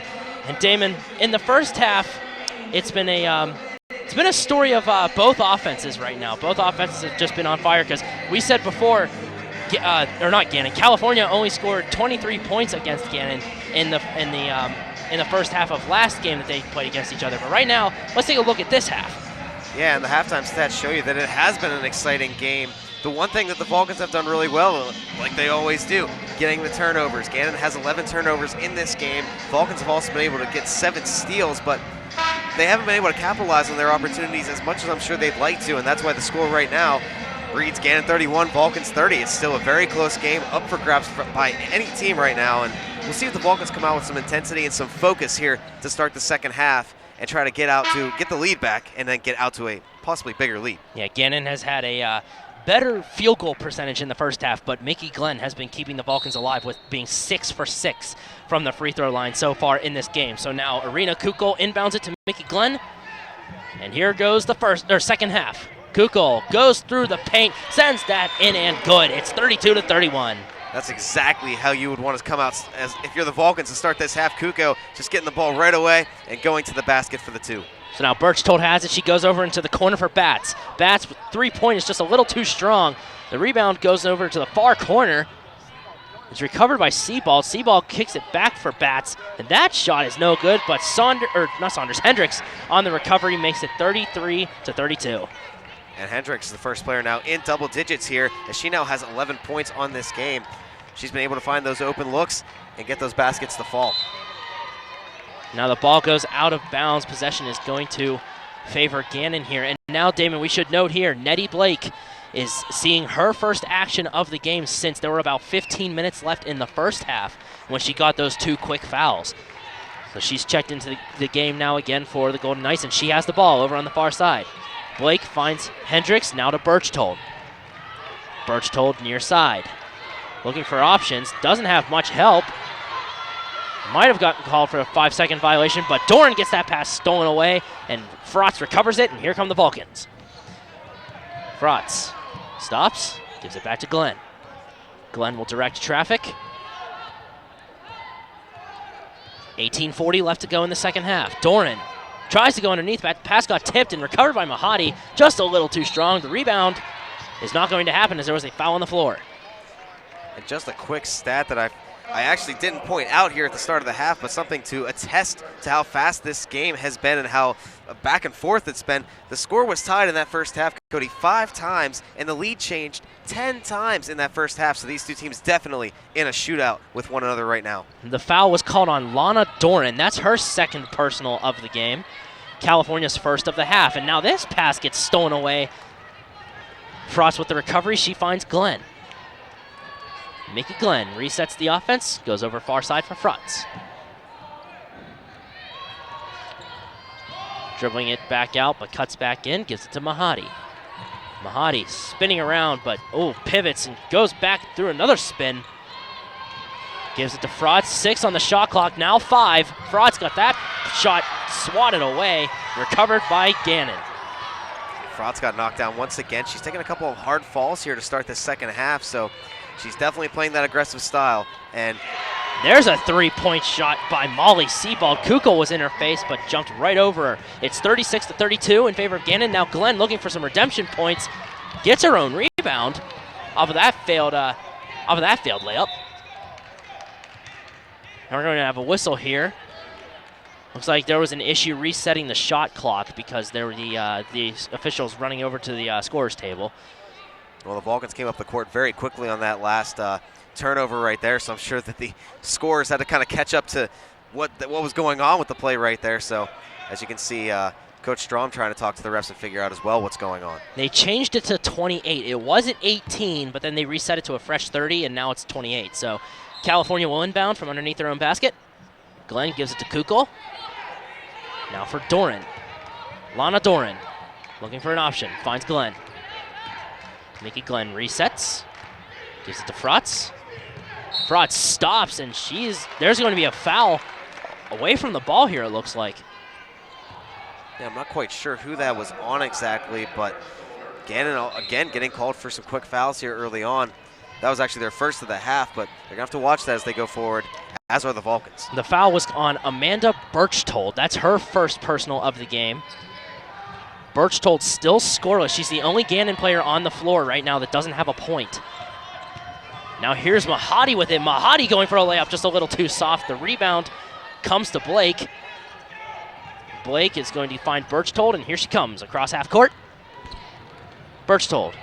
And Damon, in the first half, it's been a story of both offenses right now. Both offenses have just been on fire because we said before. California only scored 23 points against Gannon in the first half of last game that they played against each other. But right now, let's take a look at this half. Yeah, and the halftime stats show you that it has been an exciting game. The one thing that the Vulcans have done really well, like they always do, getting the turnovers. Gannon has 11 turnovers in this game. Vulcans have also been able to get 7 steals, but they haven't been able to capitalize on their opportunities as much as I'm sure they'd like to, and that's why the score right now reads Gannon 31, Vulcans 30. It's still a very close game, up for grabs by any team right now, and we'll see if the Vulcans come out with some intensity and some focus here to start the second half and try to get the lead back and then get out to a possibly bigger lead. Yeah, Gannon has had a better field goal percentage in the first half, but Mickey Glenn has been keeping the Vulcans alive with being 6 for 6 from the free throw line so far in this game. So now Arena Kukul inbounds it to Mickey Glenn, and here goes the second half. Kukul goes through the paint, sends that in and good. It's 32-31. That's exactly how you would want to come out as if you're the Vulcans to start this half. Kukul just getting the ball right away and going to the basket for the 2. So now Birchtold has it. She goes over into the corner for Batts. Batts with 3-point is just a little too strong. The rebound goes over to the far corner. It's recovered by Seaball. Seaball kicks it back for Batts, and that shot is no good, but Hendricks on the recovery makes it 33-32. And Hendricks is the first player now in double digits here, as she now has 11 points on this game. She's been able to find those open looks and get those baskets to fall. Now the ball goes out of bounds. Possession is going to favor Gannon here. And now, Damon, we should note here, Nettie Blake is seeing her first action of the game since there were about 15 minutes left in the first half when she got those 2 quick fouls. So she's checked into the game now again for the Golden Knights, and she has the ball over on the far side. Blake finds Hendricks, now to Birchtold. Birchtold near side. Looking for options, doesn't have much help. Might have gotten called for a 5-second violation, but Doran gets that pass stolen away, and Frotz recovers it, and here come the Vulcans. Frotz stops, gives it back to Glenn. Glenn will direct traffic. 18:40 left to go in the second half. Doran tries to go underneath, but the pass got tipped and recovered by Mahadi, just a little too strong. The rebound is not going to happen as there was a foul on the floor. And just a quick stat that I actually didn't point out here at the start of the half, but something to attest to how fast this game has been and how back and forth it's been. The score was tied in that first half, Cody, 5 times, and the lead changed 10 times in that first half. So these two teams definitely in a shootout with one another right now. The foul was called on Lana Doran. That's her second personal of the game. California's first of the half. And now this pass gets stolen away. Frost with the recovery. She finds Glenn. Mickey Glenn resets the offense, goes over far side for Frotz. Dribbling it back out, but cuts back in, gives it to Mahadi. Mahadi spinning around, but pivots and goes back through another spin. Gives it to Frotz. 6 on the shot clock, now 5. Frotz got that shot swatted away, recovered by Gannon. Frotz got knocked down once again. She's taking a couple of hard falls here to start the second half, so she's definitely playing that aggressive style. And there's a 3-point shot by Molly Sebald. Kuko was in her face, but jumped right over her. It's 36-32 in favor of Gannon. Now Glenn looking for some redemption points. Gets her own rebound off of that failed layup. Now we're going to have a whistle here. Looks like there was an issue resetting the shot clock because there were the officials running over to the scorer's table. Well, the Vulcans came up the court very quickly on that last turnover right there, so I'm sure that the scorers had to kind of catch up to what was going on with the play right there. So, as you can see, Coach Strom trying to talk to the refs and figure out as well what's going on. They changed it to 28. It was at 18, but then they reset it to a fresh 30, and now it's 28. So, California will inbound from underneath their own basket. Glenn gives it to Kukul. Now for Doran. Lana Doran looking for an option. Finds Glenn. Mickey Glenn resets. Gives it to Frotz. Frotz stops, and there's going to be a foul away from the ball here, it looks like. Yeah, I'm not quite sure who that was on exactly, but Gannon, again, getting called for some quick fouls here early on. That was actually their first of the half, but they're going to have to watch that as they go forward, as are the Vulcans. The foul was on Amanda Birchtold. That's her first personal of the game. Birchtold still scoreless. She's the only Gannon player on the floor right now that doesn't have a point. Now here's Mahadi with it. Mahadi going for a layup, just a little too soft. The rebound comes to Blake. Blake is going to find Birchtold, and here she comes across half court. Birchtold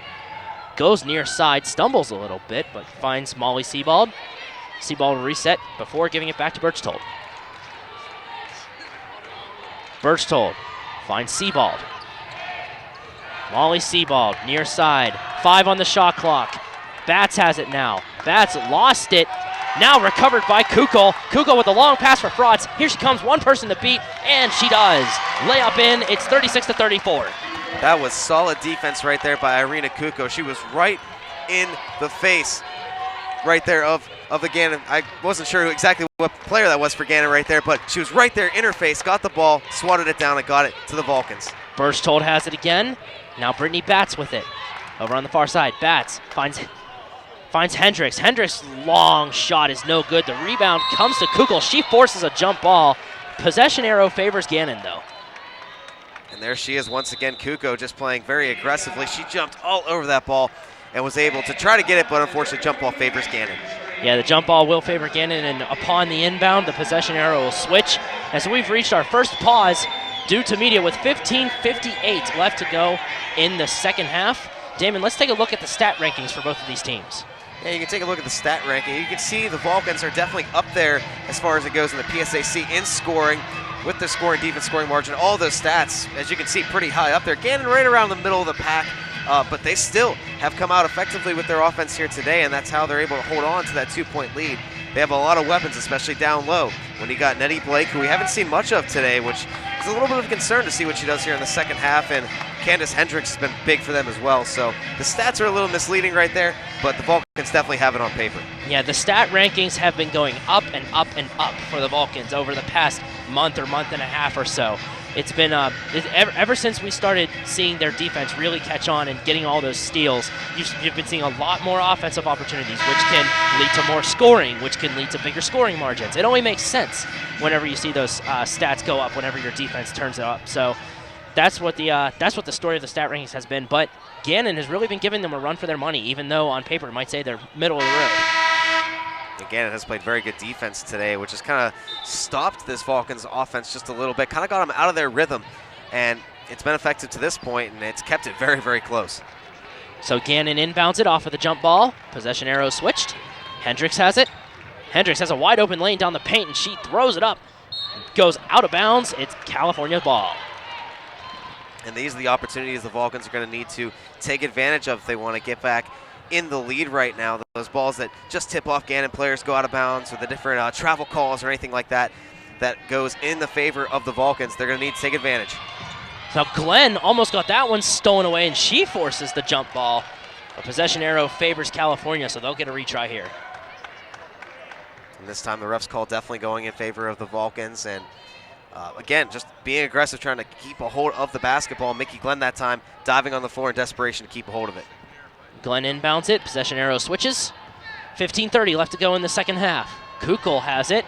goes near side, stumbles a little bit, but finds Molly Sebald. Sebald reset before giving it back to Birchtold. Birchtold finds Sebald. Molly Sebald near side. 5 on the shot clock. Batts has it now. Batts lost it. Now recovered by Kukul. Kukul with a long pass for Frotz. Here she comes, one person to beat, and she does. Layup in, it's 36-34. That was solid defense right there by Irina Kukul. She was right in the face right there of the Gannon. I wasn't sure exactly what player that was for Gannon right there, but she was right there in her face, got the ball, swatted it down, and got it to the Vulcans. Birchtold has it again. Now Brittany Batts with it. Over on the far side, Batts finds Hendricks. Hendricks' long shot is no good. The rebound comes to Kukul. She forces a jump ball. Possession arrow favors Gannon, though. And there she is once again, Kukul just playing very aggressively. She jumped all over that ball and was able to try to get it, but unfortunately jump ball favors Gannon. Yeah, the jump ball will favor Gannon, and upon the inbound, the possession arrow will switch. As we've reached our first pause due to media with 15:58 left to go in the second half. Damon, let's take a look at the stat rankings for both of these teams. Yeah, you can take a look at the stat ranking. You can see the Vulcans are definitely up there as far as it goes in the PSAC in scoring, with the scoring, defense, scoring margin, all those stats, as you can see, pretty high up there. Gannon right around the middle of the pack, but they still have come out effectively with their offense here today, and that's how they're able to hold on to that 2-point lead. They have a lot of weapons, especially down low. When you got Nettie Blake, who we haven't seen much of today, which is a little bit of a concern to see what she does here in the second half, and Candace Hendricks has been big for them as well. So the stats are a little misleading right there, but the Vulcans definitely have it on paper. Yeah, the stat rankings have been going up and up and up for the Vulcans over the past month or month and a half or so. It's been ever since we started seeing their defense really catch on and getting all those steals, you've been seeing a lot more offensive opportunities, which can lead to more scoring, which can lead to bigger scoring margins. It only makes sense whenever you see those stats go up, whenever your defense turns it up. So that's what the story of the stat rankings has been. But Gannon has really been giving them a run for their money, even though on paper it might say they're middle of the road. Gannon has played very good defense today, which has kind of stopped this Vulcans offense just a little bit, kind of got them out of their rhythm, and it's been effective to this point, and it's kept it very, very close. So Gannon inbounds it off of the jump ball. Possession arrow switched. Hendricks has it. Hendricks has a wide open lane down the paint, and she throws it up. Goes out of bounds. It's California ball. And these are the opportunities the Vulcans are going to need to take advantage of if they want to get back in the lead right now. Those balls that just tip off Gannon players go out of bounds, or the different travel calls or anything like that that goes in the favor of the Vulcans. They're going to need to take advantage. So Glenn almost got that one stolen away, and she forces the jump ball. A possession arrow favors California, so they'll get a retry here. And this time the ref's call definitely going in favor of the Vulcans. And again, just being aggressive, trying to keep a hold of the basketball. Mickey Glenn that time diving on the floor in desperation to keep a hold of it. Glenn inbounds it. Possession arrow switches. 15:30 left to go in the second half. Kukul has it.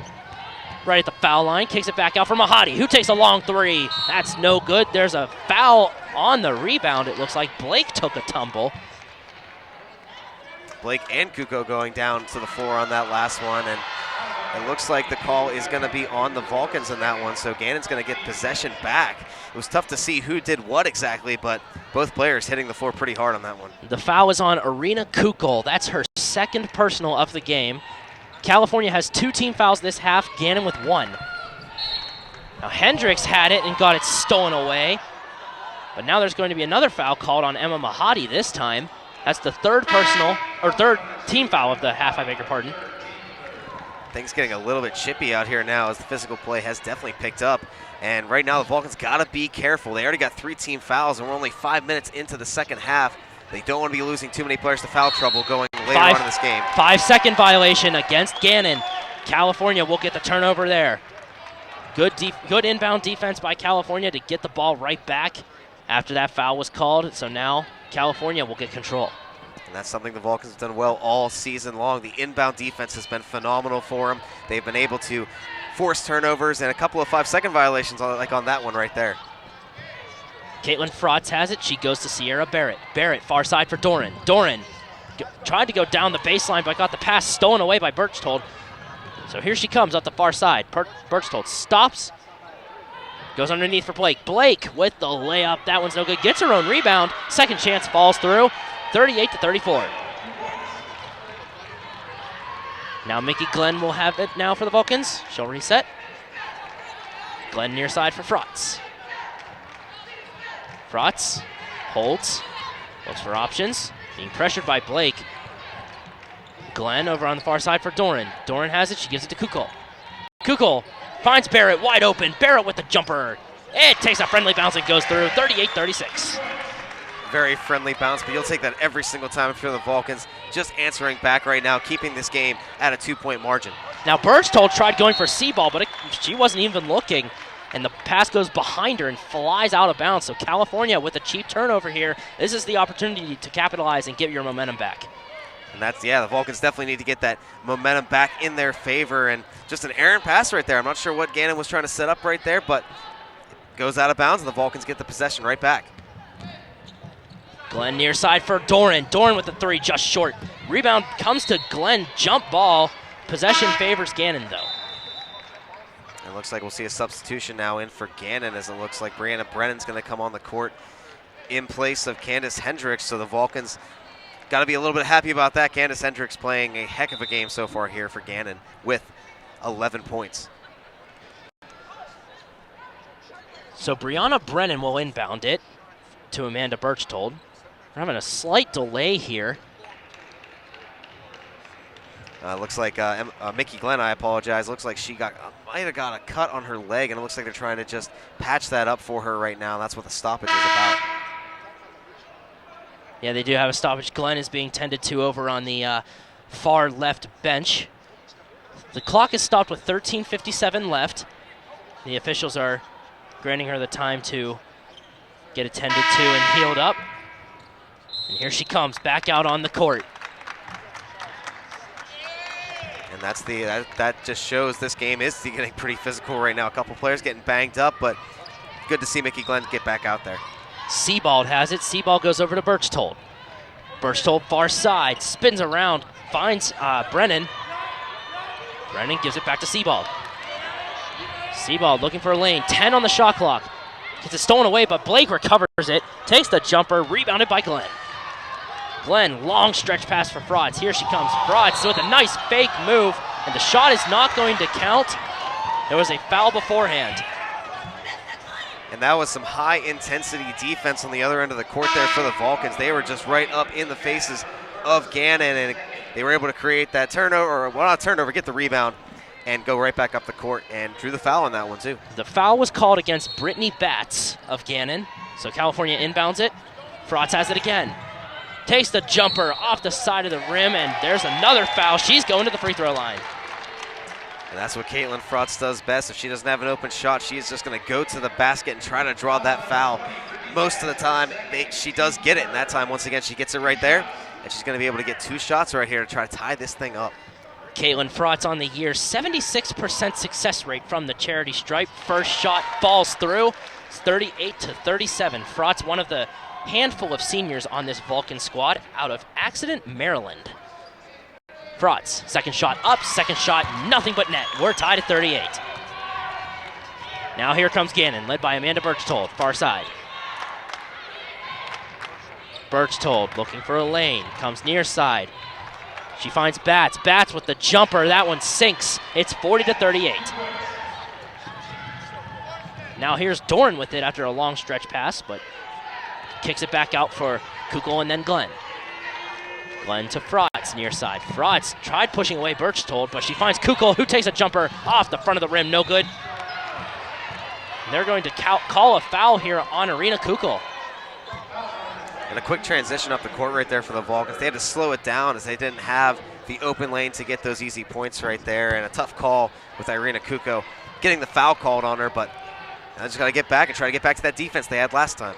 Right at the foul line. Kicks it back out for Mahadi, who takes a long three. That's no good. There's a foul on the rebound. It looks like Blake took a tumble. Blake and Kuko going down to the floor on that last one. And it looks like the call is going to be on the Vulcans in that one. So Gannon's going to get possession back. It was tough to see who did what exactly, but both players hitting the floor pretty hard on that one. The foul is on Arena Kukul. That's her second personal of the game. California has 2 team fouls this half, Gannon with 1. Now Hendricks had it and got it stolen away. But now there's going to be another foul called on Emma Mahadi this time. That's the third team foul of the half, I beg your pardon. Things getting a little bit chippy out here now as the physical play has definitely picked up. And right now the Vulcans got to be careful. They already got 3 team fouls and we're only 5 minutes into the second half. They don't want to be losing too many players to foul trouble going later on in this game. 5-second violation against Gannon. California will get the turnover there. Good inbound defense by California to get the ball right back after that foul was called. So now California will get control. And that's something the Vulcans have done well all season long. The inbound defense has been phenomenal for them. They've been able to force turnovers and a couple of 5-second violations like on that one right there. Caitlin Frotz has it. She goes to Sierra Barrett. Barrett, far side for Doran. Doran tried to go down the baseline, but got the pass stolen away by Birchtold. So here she comes up the far side. Birchtold stops. Goes underneath for Blake. Blake with the layup. That one's no good. Gets her own rebound. Second chance falls through. 38-34. Now Mickey Glenn will have it now for the Vulcans. She'll reset. Glenn near side for Frotz. Frotz holds, looks for options, being pressured by Blake. Glenn over on the far side for Doran. Doran has it, she gives it to Kukul. Kukul finds Barrett wide open. Barrett with the jumper. It takes a friendly bounce and goes through. 38-36. Very friendly bounce, but you'll take that every single time if you're the Vulcans. Just answering back right now, keeping this game at a 2-point margin. Now Birchtold tried going for C-ball, but she wasn't even looking. And the pass goes behind her and flies out of bounds. So California with a cheap turnover here. This is the opportunity to capitalize and get your momentum back. And the Vulcans definitely need to get that momentum back in their favor. And just an errant pass right there. I'm not sure what Gannon was trying to set up right there, but it goes out of bounds and the Vulcans get the possession right back. Glenn near side for Doran. Doran with the 3 just short. Rebound comes to Glenn. Jump ball. Possession favors Gannon though. It looks like we'll see a substitution now in for Gannon, as it looks like Brianna Brennan's going to come on the court in place of Candace Hendricks. So the Vulcans got to be a little bit happy about that. Candace Hendricks playing a heck of a game so far here for Gannon with 11 points. So Brianna Brennan will inbound it to Amanda Birchtold. We're having a slight delay here. Looks like Mickey Glenn, I apologize. Looks like she might have got a cut on her leg, and it looks like they're trying to just patch that up for her right now. That's what the stoppage is about. Yeah, they do have a stoppage. Glenn is being tended to over on the far left bench. The clock is stopped with 13:57 left. The officials are granting her the time to get attended to and healed up. And here she comes back out on the court. And that's that just shows this game is getting pretty physical right now. A couple players getting banged up, but good to see Mickey Glenn get back out there. Sebald has it. Sebald goes over to Birchtold. Birchtold far side, spins around, finds Brennan. Brennan gives it back to Sebald. Sebald looking for a lane. 10 on the shot clock. Gets it stolen away, but Blake recovers it. Takes the jumper, rebounded by Glenn. Glenn, long stretch pass for Frauds. Here she comes. Frauds with a nice fake move, and the shot is not going to count. There was a foul beforehand. And that was some high-intensity defense on the other end of the court there for the Vulcans. They were just right up in the faces of Gannon, and they were able to create that turnover, or well, not turnover, get the rebound, and go right back up the court, and drew the foul on that one, too. The foul was called against Brittany Batts of Gannon, so California inbounds it. Frauds has it again. Takes the jumper off the side of the rim, and there's another foul. She's going to the free throw line. And that's what Caitlin Frotz does best. If she doesn't have an open shot, she is just going to go to the basket and try to draw that foul. Most of the time, she does get it. And that time, once again, she gets it right there. And she's going to be able to get 2 shots right here to try to tie this thing up. Caitlin Frotz on the year, 76% success rate from the charity stripe. First shot falls through. It's 38-37. Frotz, one of the handful of seniors on this Vulcan squad out of Accident, Maryland. Frotz, second shot up, second shot, nothing but net. We're tied at 38. Now here comes Gannon, led by Amanda Birchtold, far side. Birchtold looking for a lane, comes near side. She finds Batts. Batts with the jumper, that one sinks. It's 40-38. Now here's Dorn with it after a long stretch pass, but kicks it back out for Kukul and then Glenn. Glenn to Frotz, near side. Frotz tried pushing away Birchtold, but she finds Kukul, who takes a jumper off the front of the rim, no good. And they're going to call a foul here on Arena Kukul. And a quick transition up the court right there for the Vulcans. They had to slow it down as they didn't have the open lane to get those easy points right there. And a tough call with Irina Kukul getting the foul called on her, but I just got to get back and try to get back to that defense they had last time.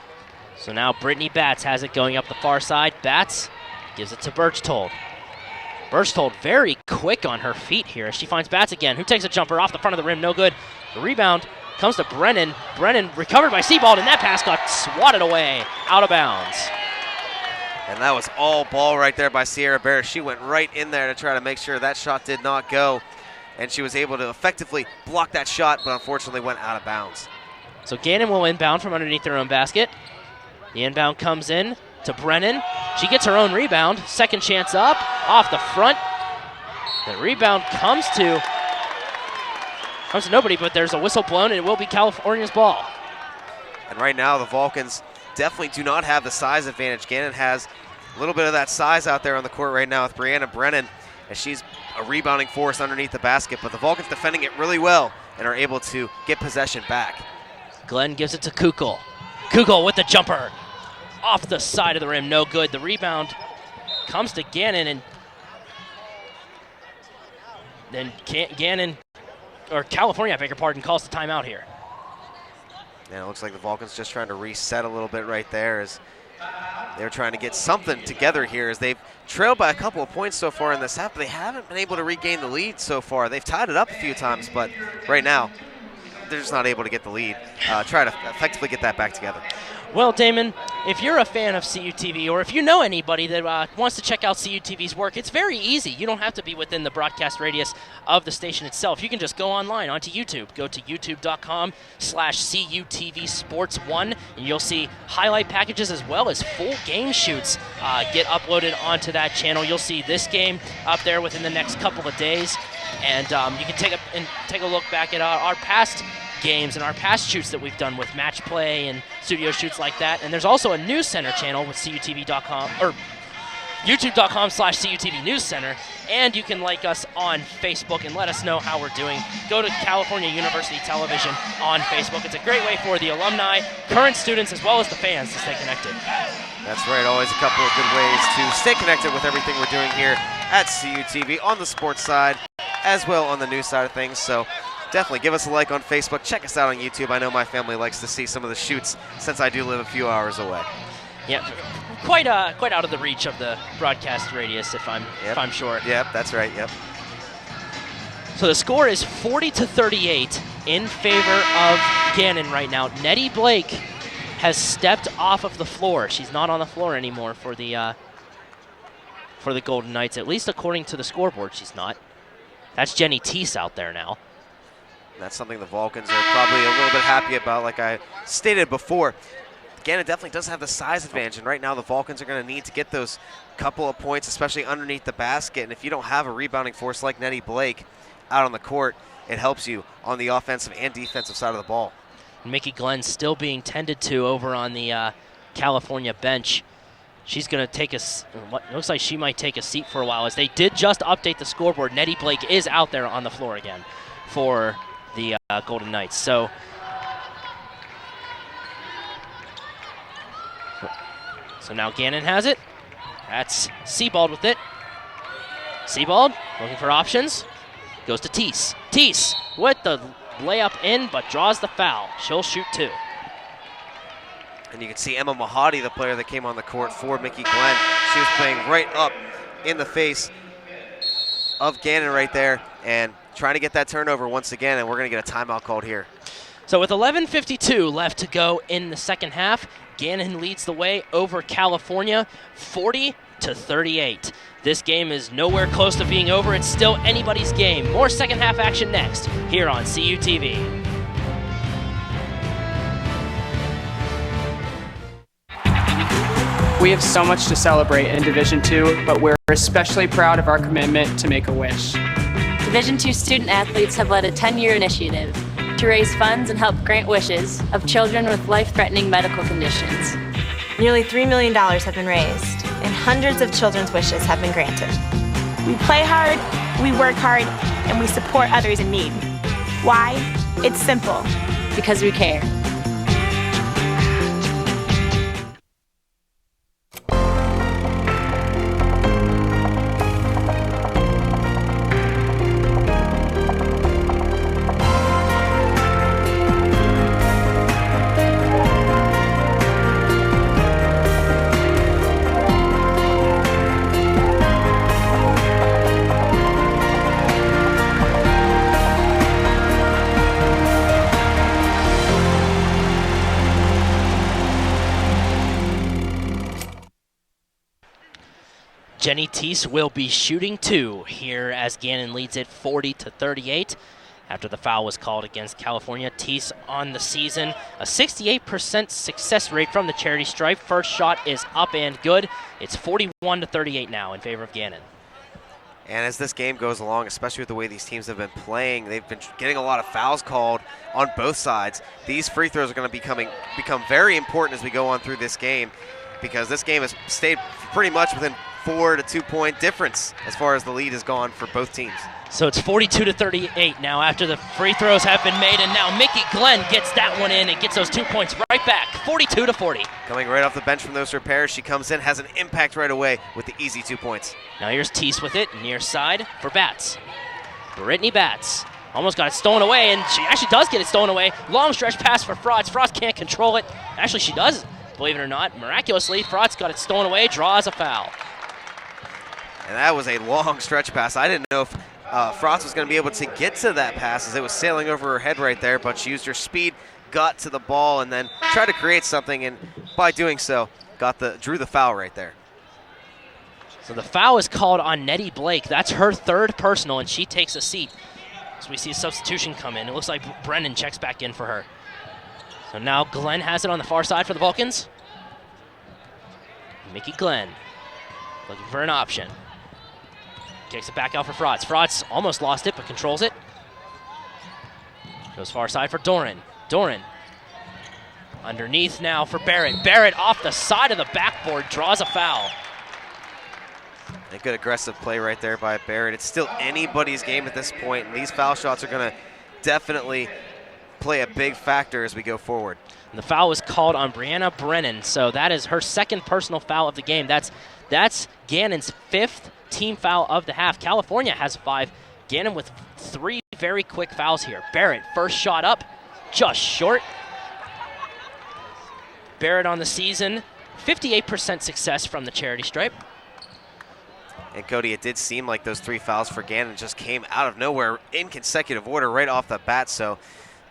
So now Brittany Batts has it going up the far side. Batts gives it to Birchtold. Birchtold very quick on her feet here as she finds Batts again, who takes a jumper off the front of the rim, no good. The rebound comes to Brennan. Brennan recovered by Sebald, and that pass got swatted away, out of bounds. And that was all ball right there by Sierra Bear. She went right in there to try to make sure that shot did not go, and she was able to effectively block that shot, but unfortunately went out of bounds. So Gannon will inbound from underneath their own basket. The inbound comes in to Brennan. She gets her own rebound. Second chance up, off the front. The rebound comes to nobody, but there's a whistle blown, and it will be California's ball. And right now, the Vulcans definitely do not have the size advantage. Gannon has a little bit of that size out there on the court right now with Brianna Brennan, as she's a rebounding force underneath the basket, but the Vulcans defending it really well and are able to get possession back. Glenn gives it to Kukul. Kukul with the jumper. Off the side of the rim, no good. The rebound comes to Gannon, and then California, I beg your pardon, calls the timeout here. And it looks like the Vulcans just trying to reset a little bit right there as they're trying to get something together here as they've trailed by a couple of points so far in this half, but they haven't been able to regain the lead so far. They've tied it up a few times, but right now they're just not able to get the lead. Try to effectively get that back together. Well, Damon, if you're a fan of CUTV, or if you know anybody that wants to check out CUTV's work, it's very easy. You don't have to be within the broadcast radius of the station itself. You can just go online onto YouTube. Go to youtube.com/CUTV Sports 1, and you'll see highlight packages as well as full game shoots get uploaded onto that channel. You'll see this game up there within the next couple of days, and you can take a look back at our past games and our past shoots that we've done with match play and studio shoots like that. And there's also a news center channel with CUTV.com or youtube.com/CUTV News Center, and you can like us on Facebook and let us know how we're doing. Go to California University Television on Facebook. It's a great way for the alumni, current students, as well as the fans to stay connected. That's right, always a couple of good ways to stay connected with everything we're doing here at CUTV on the sports side, as well on the news side of things. So definitely give us a like on Facebook. Check us out on YouTube. I know my family likes to see some of the shoots since I do live a few hours away. Yeah, quite out of the reach of the broadcast radius, if I'm short. Yep, that's right. Yep. So the score is 40-38 in favor of Gannon right now. Nettie Blake has stepped off of the floor. She's not on the floor anymore for the Golden Knights, at least according to the scoreboard. She's not. That's Jenny Teese out there now. That's something the Vulcans are probably a little bit happy about, like I stated before. Gannon definitely does have the size advantage, and right now the Vulcans are going to need to get those couple of points, especially underneath the basket. And if you don't have a rebounding force like Nettie Blake out on the court, it helps you on the offensive and defensive side of the ball. Mickey Glenn still being tended to over on the California bench. She's going to take what looks like she might take a seat for a while, as they did just update the scoreboard. Nettie Blake is out there on the floor again for the Golden Knights. So now Gannon has it. That's Sebald with it. Sebald looking for options. Goes to Teese. Teese with the layup in, but draws the foul. She'll shoot 2. And you can see Emma Mahadi, the player that came on the court for Mickey Glenn. She was playing right up in the face of Gannon right there and trying to get that turnover once again, and we're going to get a timeout called here. So with 11:52 left to go in the second half, Gannon leads the way over California, 40-38. This game is nowhere close to being over. It's still anybody's game. More second half action next here on CUTV. We have so much to celebrate in Division II, but we're especially proud of our commitment to make a wish. Division II student athletes have led a 10-year initiative to raise funds and help grant wishes of children with life-threatening medical conditions. Nearly $3 million have been raised, and hundreds of children's wishes have been granted. We play hard, we work hard, and we support others in need. Why? It's simple. Because we care. Jenny Teese will be shooting 2 here as Gannon leads it 40-38. After the foul was called against California, Teese on the season, a 68% success rate from the charity stripe. First shot is up and good. It's 41-38 now in favor of Gannon. And as this game goes along, especially with the way these teams have been playing, they've been getting a lot of fouls called on both sides. These free throws are going to become very important as we go on through this game, because this game has stayed pretty much within 4 to 2 point difference as far as the lead has gone for both teams. So it's 42-38 now after the free throws have been made, and now Mickey Glenn gets that one in and gets those 2 points right back, 42-40. Coming right off the bench from those repairs, she comes in, has an impact right away with the easy 2 points. Now here's Teese with it, near side for Batts. Brittany Batts almost got it stolen away, and she actually does get it stolen away. Long stretch pass for Frotz. Frotz can't control it. Actually, she does, believe it or not. Miraculously, Frotz got it stolen away, draws a foul. And that was a long stretch pass. I didn't know if Frotz was going to be able to get to that pass as it was sailing over her head right there, but she used her speed, got to the ball, and then tried to create something, and by doing so, drew the foul right there. So the foul is called on Nettie Blake. That's her 3rd personal, and she takes a seat. So we see a substitution come in. It looks like Brennan checks back in for her. So now Glenn has it on the far side for the Vulcans. Mickey Glenn looking for an option. Takes it back out for Frotz. Frotz almost lost it, but controls it. Goes far side for Doran. Doran underneath now for Barrett. Barrett off the side of the backboard, draws a foul. A good aggressive play right there by Barrett. It's still anybody's game at this point, and these foul shots are going to definitely play a big factor as we go forward. And the foul was called on Brianna Brennan, so that is her second personal foul of the game. That's Gannon's 5th team foul of the half. California has 5. Gannon with 3 very quick fouls here. Barrett, first shot up, just short. Barrett on the season, 58% success from the charity stripe. And Cody, it did seem like those 3 fouls for Gannon just came out of nowhere in consecutive order right off the bat. So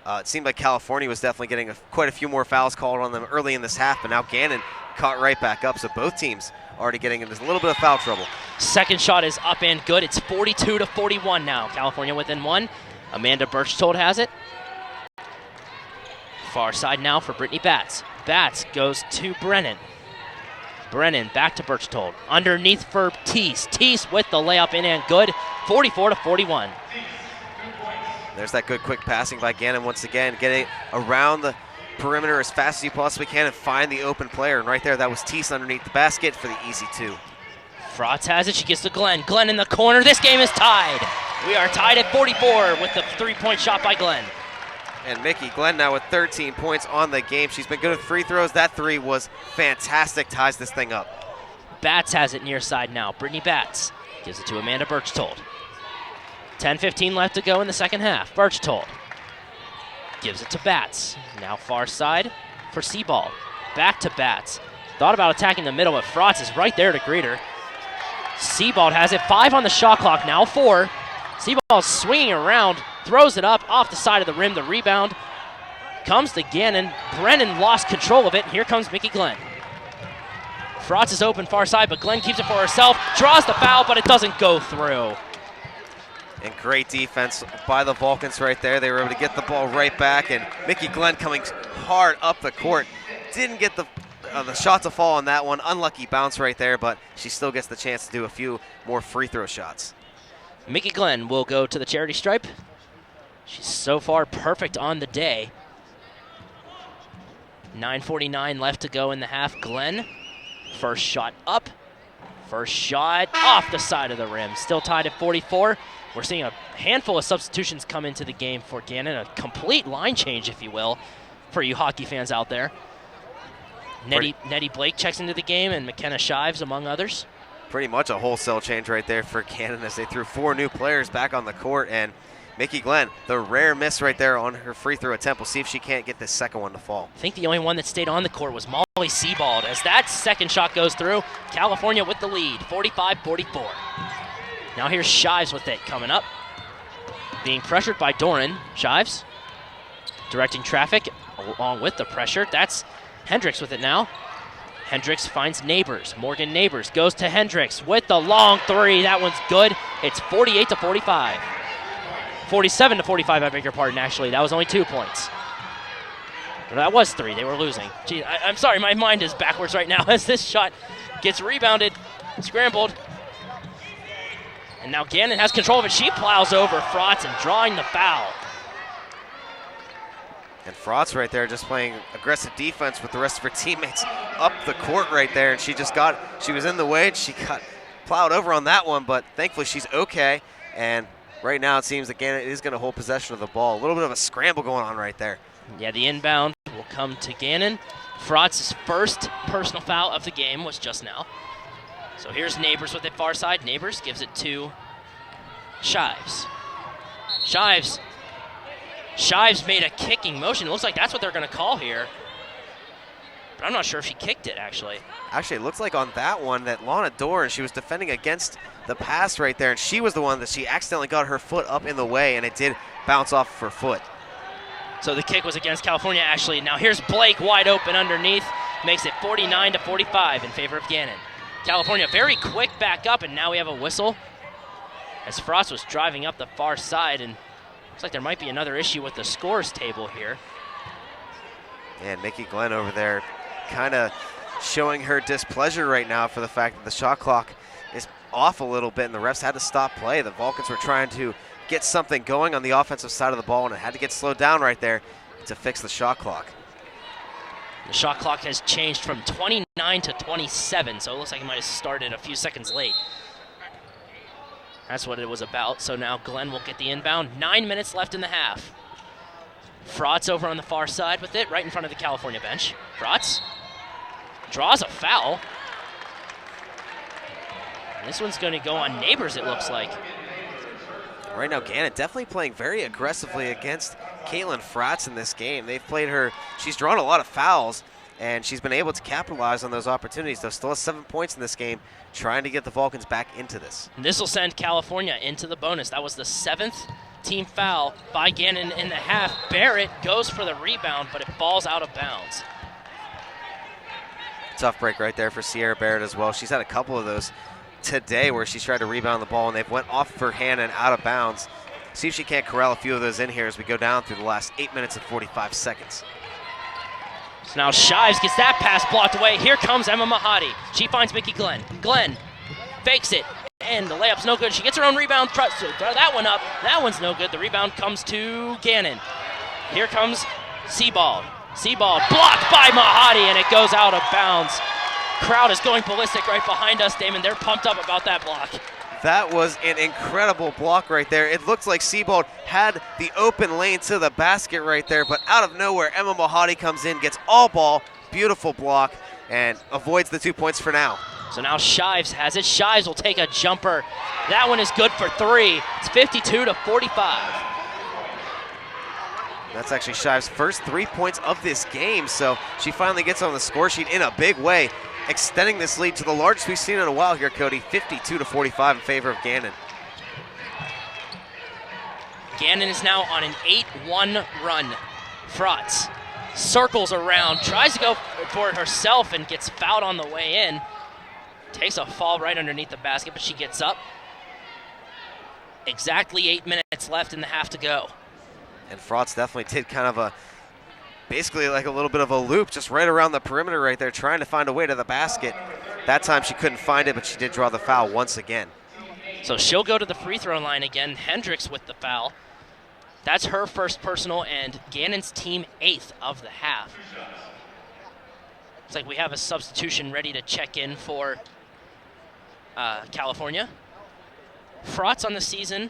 it seemed like California was definitely getting quite a few more fouls called on them early in this half, but now Gannon caught right back up. So both teams already getting into a little bit of foul trouble. Second shot is up and good. It's 42-41 now. California within 1. Amanda Birchtold has it. Far side now for Brittany Batts. Batts goes to Brennan. Brennan back to Birchtold. Underneath for Teese. Teese with the layup in and good. 44-41. There's that good quick passing by Gannon once again, getting around the perimeter as fast as you possibly can and find the open player. And right there, that was Teese underneath the basket for the easy 2. Frotz has it. She gets to Glenn. Glenn in the corner. This game is tied. We are tied at 44 with the 3-point shot by Glenn. And Mickey Glenn now with 13 points on the game. She's been good with free throws. That 3 was fantastic, ties this thing up. Batts has it near side now. Brittany Batts gives it to Amanda Birchtold. 10:15 left to go in the second half. Birchtold gives it to Batts. Now far side for Seabald. Back to Batts. Thought about attacking the middle, but Frotz is right there to greet her. Seabald has it. 5 on the shot clock, now 4. Seabald swinging around, throws it up off the side of the rim. The rebound comes to Gannon. Brennan lost control of it. Here comes Mickey Glenn. Frotz is open far side, but Glenn keeps it for herself. Draws the foul, but it doesn't go through. And great defense by the Vulcans right there. They were able to get the ball right back, and Mickey Glenn coming hard up the court. Didn't get the shot to fall on that one. Unlucky bounce right there, but she still gets the chance to do a few more free throw shots. Mickey Glenn will go to the charity stripe. She's so far perfect on the day. 9:49 left to go in the half. Glenn, first shot up. First shot off the side of the rim. Still tied at 44. We're seeing a handful of substitutions come into the game for Gannon. A complete line change, if you will, for you hockey fans out there. Nettie Blake checks into the game, and McKenna Shives, among others. Pretty much a wholesale change right there for Gannon as they threw 4 new players back on the court. And Mickey Glenn, the rare miss right there on her free throw attempt. We'll see if she can't get this second one to fall. I think the only one that stayed on the court was Molly Seabald. As that second shot goes through, California with the lead, 45-44. Now here's Shives with it coming up. Being pressured by Doran. Shives directing traffic along with the pressure. That's Hendricks with it now. Hendricks finds Neighbors. Morgan Neighbors goes to Hendricks with the long 3. That one's good. It's 48-45. 47-45, I beg your pardon, actually. That was only 2 points. That was 3. They were losing. Gee, I'm sorry, my mind is backwards right now as this shot gets rebounded, scrambled. And now Gannon has control of it. She plows over Frotz and drawing the foul. And Frotz right there just playing aggressive defense with the rest of her teammates up the court right there. And she was in the way. She got plowed over on that one, but thankfully she's okay. And right now it seems that Gannon is going to hold possession of the ball. A little bit of a scramble going on right there. Yeah, the inbound will come to Gannon. Frotz's first personal foul of the game was just now. So here's Neighbors with it far side. Neighbors gives it to Shives. Shives made a kicking motion. It looks like that's what they're going to call here. But I'm not sure if she kicked it, actually. Actually, it looks like on that one that Lana Doran, she was defending against the pass right there, and she was the one that she accidentally got her foot up in the way, and it did bounce off of her foot. So the kick was against California, actually. Now here's Blake wide open underneath. Makes it 49-45 in favor of Gannon. California very quick back up, and now we have a whistle as Frotz was driving up the far side, and looks like there might be another issue with the scores table here. And Mickey Glenn over there kind of showing her displeasure right now for the fact that the shot clock is off a little bit and the refs had to stop play. The Vulcans were trying to get something going on the offensive side of the ball, and it had to get slowed down right there to fix the shot clock. The shot clock has changed from 29 to 27, so it looks like it might have started a few seconds late. That's what it was about. So now Glenn will get the inbound. 9 minutes left in the half. Frotz over on the far side with it, right in front of the California bench. Frotz draws a foul. This one's going to go on Neighbors, it looks like. Right now, Gannon definitely playing very aggressively against Caitlin Frotz in this game. They've played her, she's drawn a lot of fouls, and she's been able to capitalize on those opportunities, though still has 7 points in this game, trying to get the Vulcans back into this. This will send California into the bonus. That was the 7th team foul by Gannon in the half. Barrett goes for the rebound, but it falls out of bounds. Tough break right there for Sierra Barrett as well. She's had a couple of those today where she's tried to rebound the ball and they've went off of her hand and out of bounds. See if she can't corral a few of those in here as we go down through the last 8 minutes and 45 seconds. So now Shives gets that pass blocked away. Here comes Emma Mahadi. She finds Mickey Glenn. Glenn fakes it, and the layup's no good. She gets her own rebound. Throw that one up. That one's no good. The rebound comes to Gannon. Here comes Sebald. Sebald blocked by Mahadi, and it goes out of bounds. Crowd is going ballistic right behind us, Damon. They're pumped up about that block. That was an incredible block right there. It looked like Sebald had the open lane to the basket right there, but out of nowhere, Emma Mahadi comes in, gets all ball, beautiful block, and avoids the 2 points for now. So now Shives has it. Shives will take a jumper. That one is good for 3. It's 52-45. That's actually Shives' first 3 points of this game, so she finally gets on the score sheet in a big way, extending this lead to the largest we've seen in a while here, Cody, 52-45 in favor of Gannon. Gannon is now on an 8-1 run. Frotz circles around, tries to go for it herself and gets fouled on the way in. Takes a fall right underneath the basket, but she gets up. Exactly 8 minutes left in the half to go. And Frotz definitely did kind of basically like a little bit of a loop just right around the perimeter right there, trying to find a way to the basket. That time she couldn't find it, but she did draw the foul once again. So she'll go to the free throw line again. Hendricks with the foul. That's her first personal and Gannon's team 8th of the half. It's like we have a substitution ready to check in for California. Frotz on the season,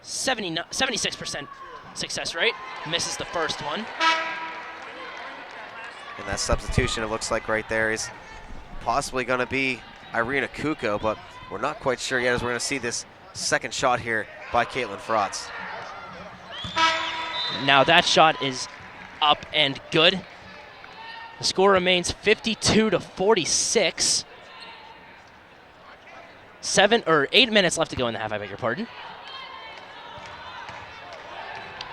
76% success rate, misses the first one. And that substitution, it looks like right there, is possibly going to be Irina Kuko, but we're not quite sure yet as we're going to see this second shot here by Caitlin Frotz. Now that shot is up and good. The score remains 52-46. 8 minutes left to go in the half, I beg your pardon.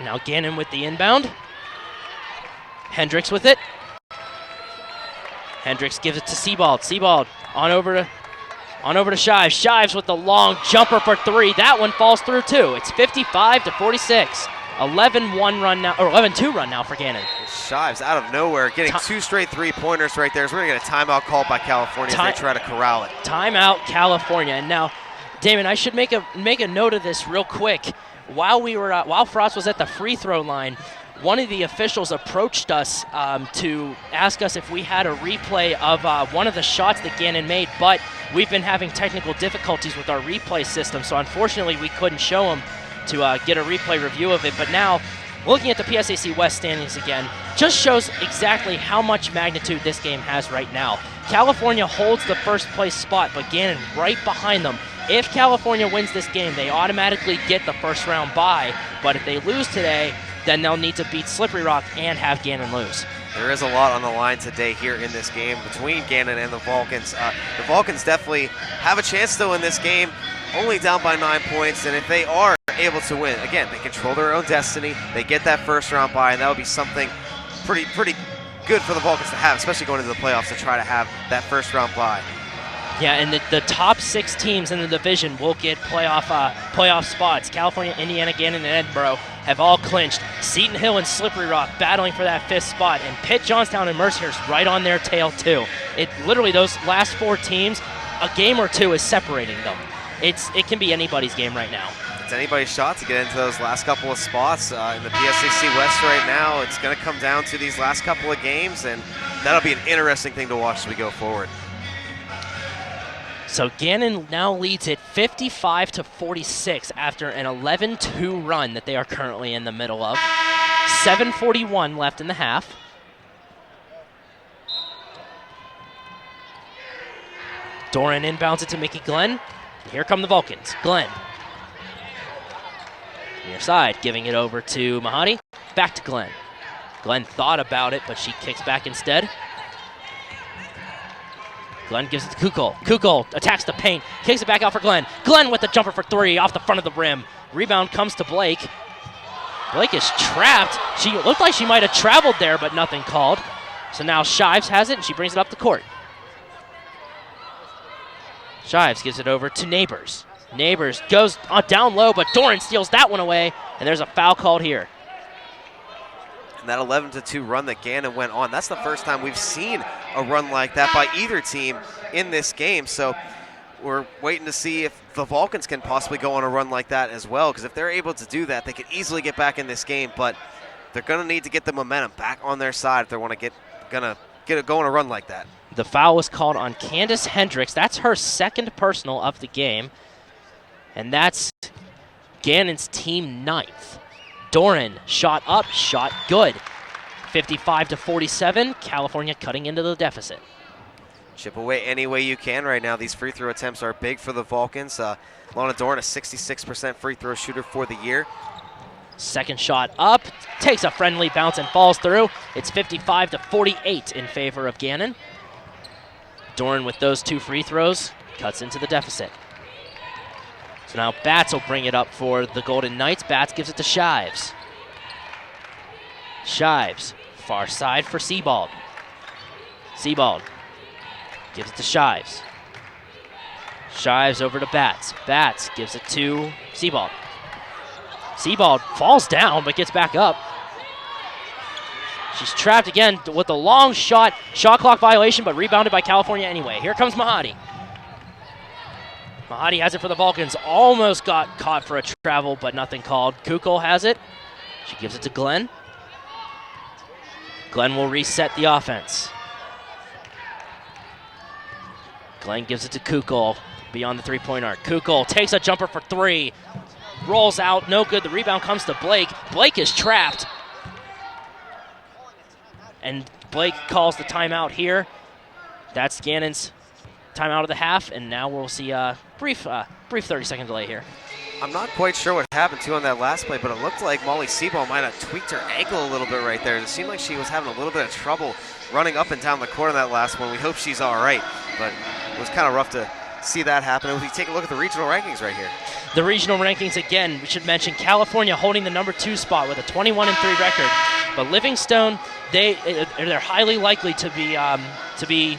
Now Gannon with the inbound. Hendricks with it. Hendricks gives it to Sebald. Sebald on over to Shives. Shives with the long jumper for 3. That one falls through too. It's 55-46. 11-1 run now, or 11-2 run now for Gannon. Shives out of nowhere getting 2 straight 3-pointers right there. So we're going to get a timeout called by California as they try to corral it. Timeout California. And now, Damon, I should make a note of this real quick. While Frotz was at the free throw line, one of the officials approached us to ask us if we had a replay of one of the shots that Gannon made, but we've been having technical difficulties with our replay system, so unfortunately we couldn't show him to get a replay review of it. But now, looking at the PSAC West standings again, just shows exactly how much magnitude this game has right now. California holds the first place spot, but Gannon right behind them. If California wins this game, they automatically get the first round bye, but if they lose today, then they'll need to beat Slippery Rock and have Gannon lose. There is a lot on the line today here in this game between Gannon and the Vulcans. The Vulcans definitely have a chance though in this game, only down by 9 points, and if they are able to win, again, they control their own destiny, they get that first round bye, and that would be something pretty good for the Vulcans to have, especially going into the playoffs to try to have that first round bye. Yeah, and the top 6 teams in the division will get playoff spots. California, Indiana, Gannon, and Edinburgh have all clinched. Seton Hill and Slippery Rock battling for that 5th spot, and Pitt, Johnstown, and Mercyhurst right on their tail too. It literally, those last 4 teams, a game or 2 is separating them. It can be anybody's game right now. It's anybody's shot to get into those last couple of spots in the PSAC West right now. It's going to come down to these last couple of games, and that'll be an interesting thing to watch as we go forward. So Gannon now leads it 55-46 after an 11-2 run that they are currently in the middle of. 7:41 left in the half. Doran inbounds it to Mickey Glenn. Here come the Vulcans. Glenn. Near side, giving it over to Mahadi. Back to Glenn. Glenn thought about it, but she kicks back instead. Glenn gives it to Kukul. Kukul attacks the paint, kicks it back out for Glenn. Glenn with the jumper for three off the front of the rim. Rebound comes to Blake. Blake is trapped. She looked like she might have traveled there, but nothing called. So now Shives has it, and she brings it up the court. Shives gives it over to Neighbors. Neighbors goes down low, but Doran steals that one away, and there's a foul called here. And that 11-2 run that Gannon went on, that's the first time we've seen a run like that by either team in this game. So we're waiting to see if the Vulcans can possibly go on a run like that as well, because if they're able to do that, they could easily get back in this game, but they're going to need to get the momentum back on their side if they want to get it going a run like that. The foul was called on Candace Hendricks. That's her second personal of the game, and that's Gannon's team 9th. Doran, shot up, shot good. 55-47, California cutting into the deficit. Chip away any way you can right now. These free throw attempts are big for the Vulcans. Lana Doran, a 66% free throw shooter for the year. Second shot up, takes a friendly bounce and falls through. It's 55-48 in favor of Gannon. Doran with those 2 free throws cuts into the deficit. So now Batts will bring it up for the Golden Knights. Batts gives it to Shives. Shives, far side for Sebald. Sebald gives it to Shives. Shives over to Batts. Batts gives it to Sebald. Sebald falls down but gets back up. She's trapped again with a long shot clock violation, but rebounded by California anyway. Here comes Mahadi. Mahadi has it for the Vulcans. Almost got caught for a travel, but nothing called. Kukul has it. She gives it to Glenn. Glenn will reset the offense. Glenn gives it to Kukul beyond the three-point arc. Kukul takes a jumper for 3. Rolls out, no good. The rebound comes to Blake. Blake is trapped. And Blake calls the timeout here. That's Gannon's timeout of the half, and now we'll see a brief 30-second delay here. I'm not quite sure what happened to on that last play, but it looked like Molly Sebald might have tweaked her ankle a little bit right there. It seemed like she was having a little bit of trouble running up and down the court on that last one. We hope she's all right, but it was kind of rough to see that happen. And we take a look at the regional rankings right here. The regional rankings, again, we should mention California holding the number 2 spot with a 21-3 record. But Livingstone, they're highly likely to be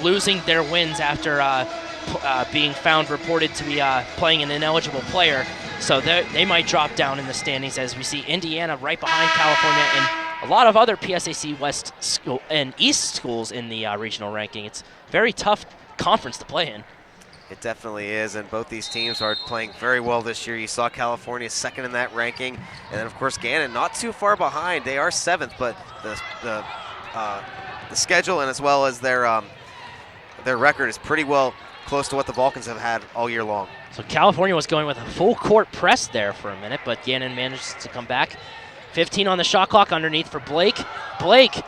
losing their wins after being found reported to be playing an ineligible player. So they might drop down in the standings, as we see Indiana right behind California and a lot of other PSAC West school and East schools in the regional ranking. It's a very tough conference to play in. It definitely is, and both these teams are playing very well this year. You saw California second in that ranking, and then of course Gannon not too far behind. They are 7th, but the schedule and as well as their record is pretty well close to what the Vulcans have had all year long. So California was going with a full court press there for a minute, but Gannon manages to come back. 15 on the shot clock underneath for Blake. Blake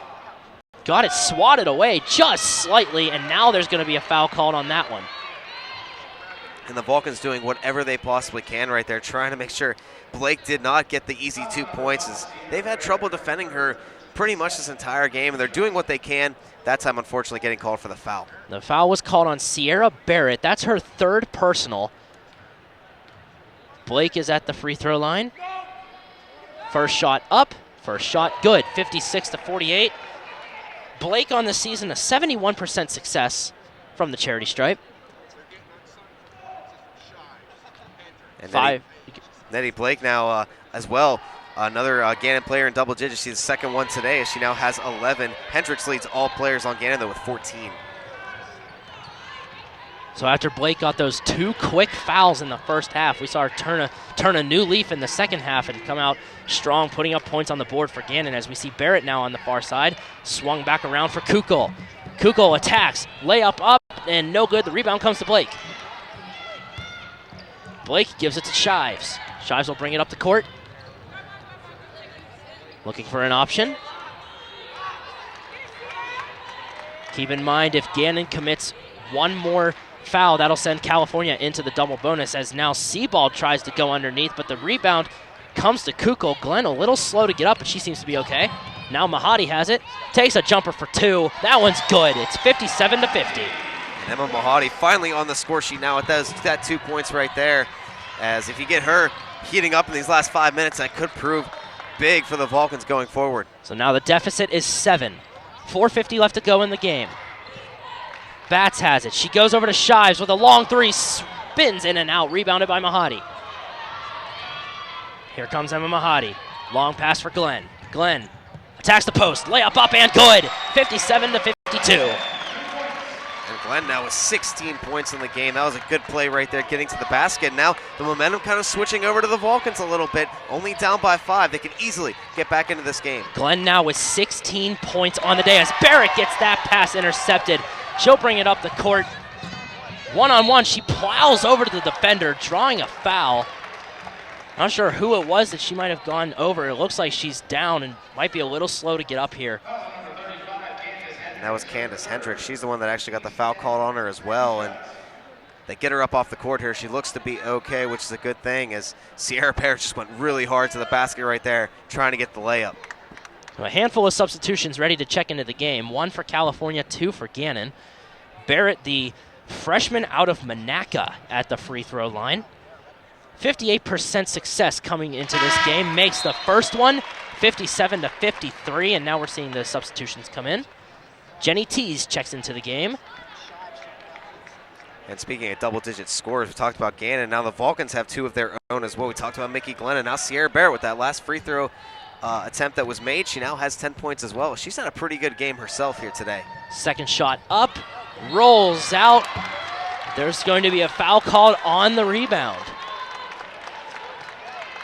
got it swatted away just slightly, and now there's going to be a foul called on that one. And the Vulcans doing whatever they possibly can right there, trying to make sure Blake did not get the easy 2 points. As they've had trouble defending her pretty much this entire game, and they're doing what they can. That time, unfortunately, getting called for the foul. The foul was called on Sierra Barrett. That's her 3rd personal. Blake is at the free throw line. First shot up, first shot good, 56-48. Blake on the season, a 71% success from the charity stripe. And Nettie Blake now as well, another Gannon player in double digits. She's the second one today as she now has 11. Hendricks leads all players on Gannon though with 14. So after Blake got those 2 quick fouls in the first half, we saw her turn a new leaf in the second half and come out strong, putting up points on the board for Gannon, as we see Barrett now on the far side. Swung back around for Kukul. Kukul attacks, layup up, and no good. The rebound comes to Blake. Blake gives it to Shives. Shives will bring it up the court. Looking for an option. Keep in mind, if Gannon commits one more foul, that'll send California into the double bonus, as now Sebald tries to go underneath, but the rebound comes to Kukul. Glenn a little slow to get up, but she seems to be okay. Now Mahadi has it, takes a jumper for two. That one's good. It's 57-50. And Emma Mahadi finally on the score sheet now with that 2 points right there, as if you get her heating up in these last 5 minutes, that could prove big for the Vulcans going forward. So now the deficit is 7. 4:50 left to go in the game. Bats has it. She goes over to Shives with a long three, spins in and out, rebounded by Mahadi. Here comes Emma Mahadi. Long pass for Glenn. Glenn attacks the post, layup up and good. 57-52. And Glenn now with 16 points in the game. That was a good play right there, getting to the basket. Now the momentum kind of switching over to the Vulcans a little bit. Only down by 5. They can easily get back into this game. Glenn now with 16 points on the day as Barrett gets that pass intercepted. She'll bring it up the court. One-on-one, she plows over to the defender, drawing a foul. Not sure who it was that she might have gone over. It looks like she's down and might be a little slow to get up here. And that was Candace Hendricks. She's the one that actually got the foul called on her as well. And they get her up off the court here. She looks to be okay, which is a good thing, as Sierra Barrett just went really hard to the basket right there, trying to get the layup. A handful of substitutions ready to check into the game. 1 for California, 2 for Gannon. Barrett, the freshman out of Monaca, at the free throw line. 58% success coming into this game. Makes the first one, 57-53, and now we're seeing the substitutions come in. Jenny Tees checks into the game. And speaking of double-digit scores, we talked about Gannon. Now the Vulcans have 2 of their own as well. We talked about Mickey Glenn, and now Sierra Barrett with that last free throw attempt that was made. She now has 10 points as well. She's had a pretty good game herself here today. Second shot up, rolls out. There's going to be a foul called on the rebound.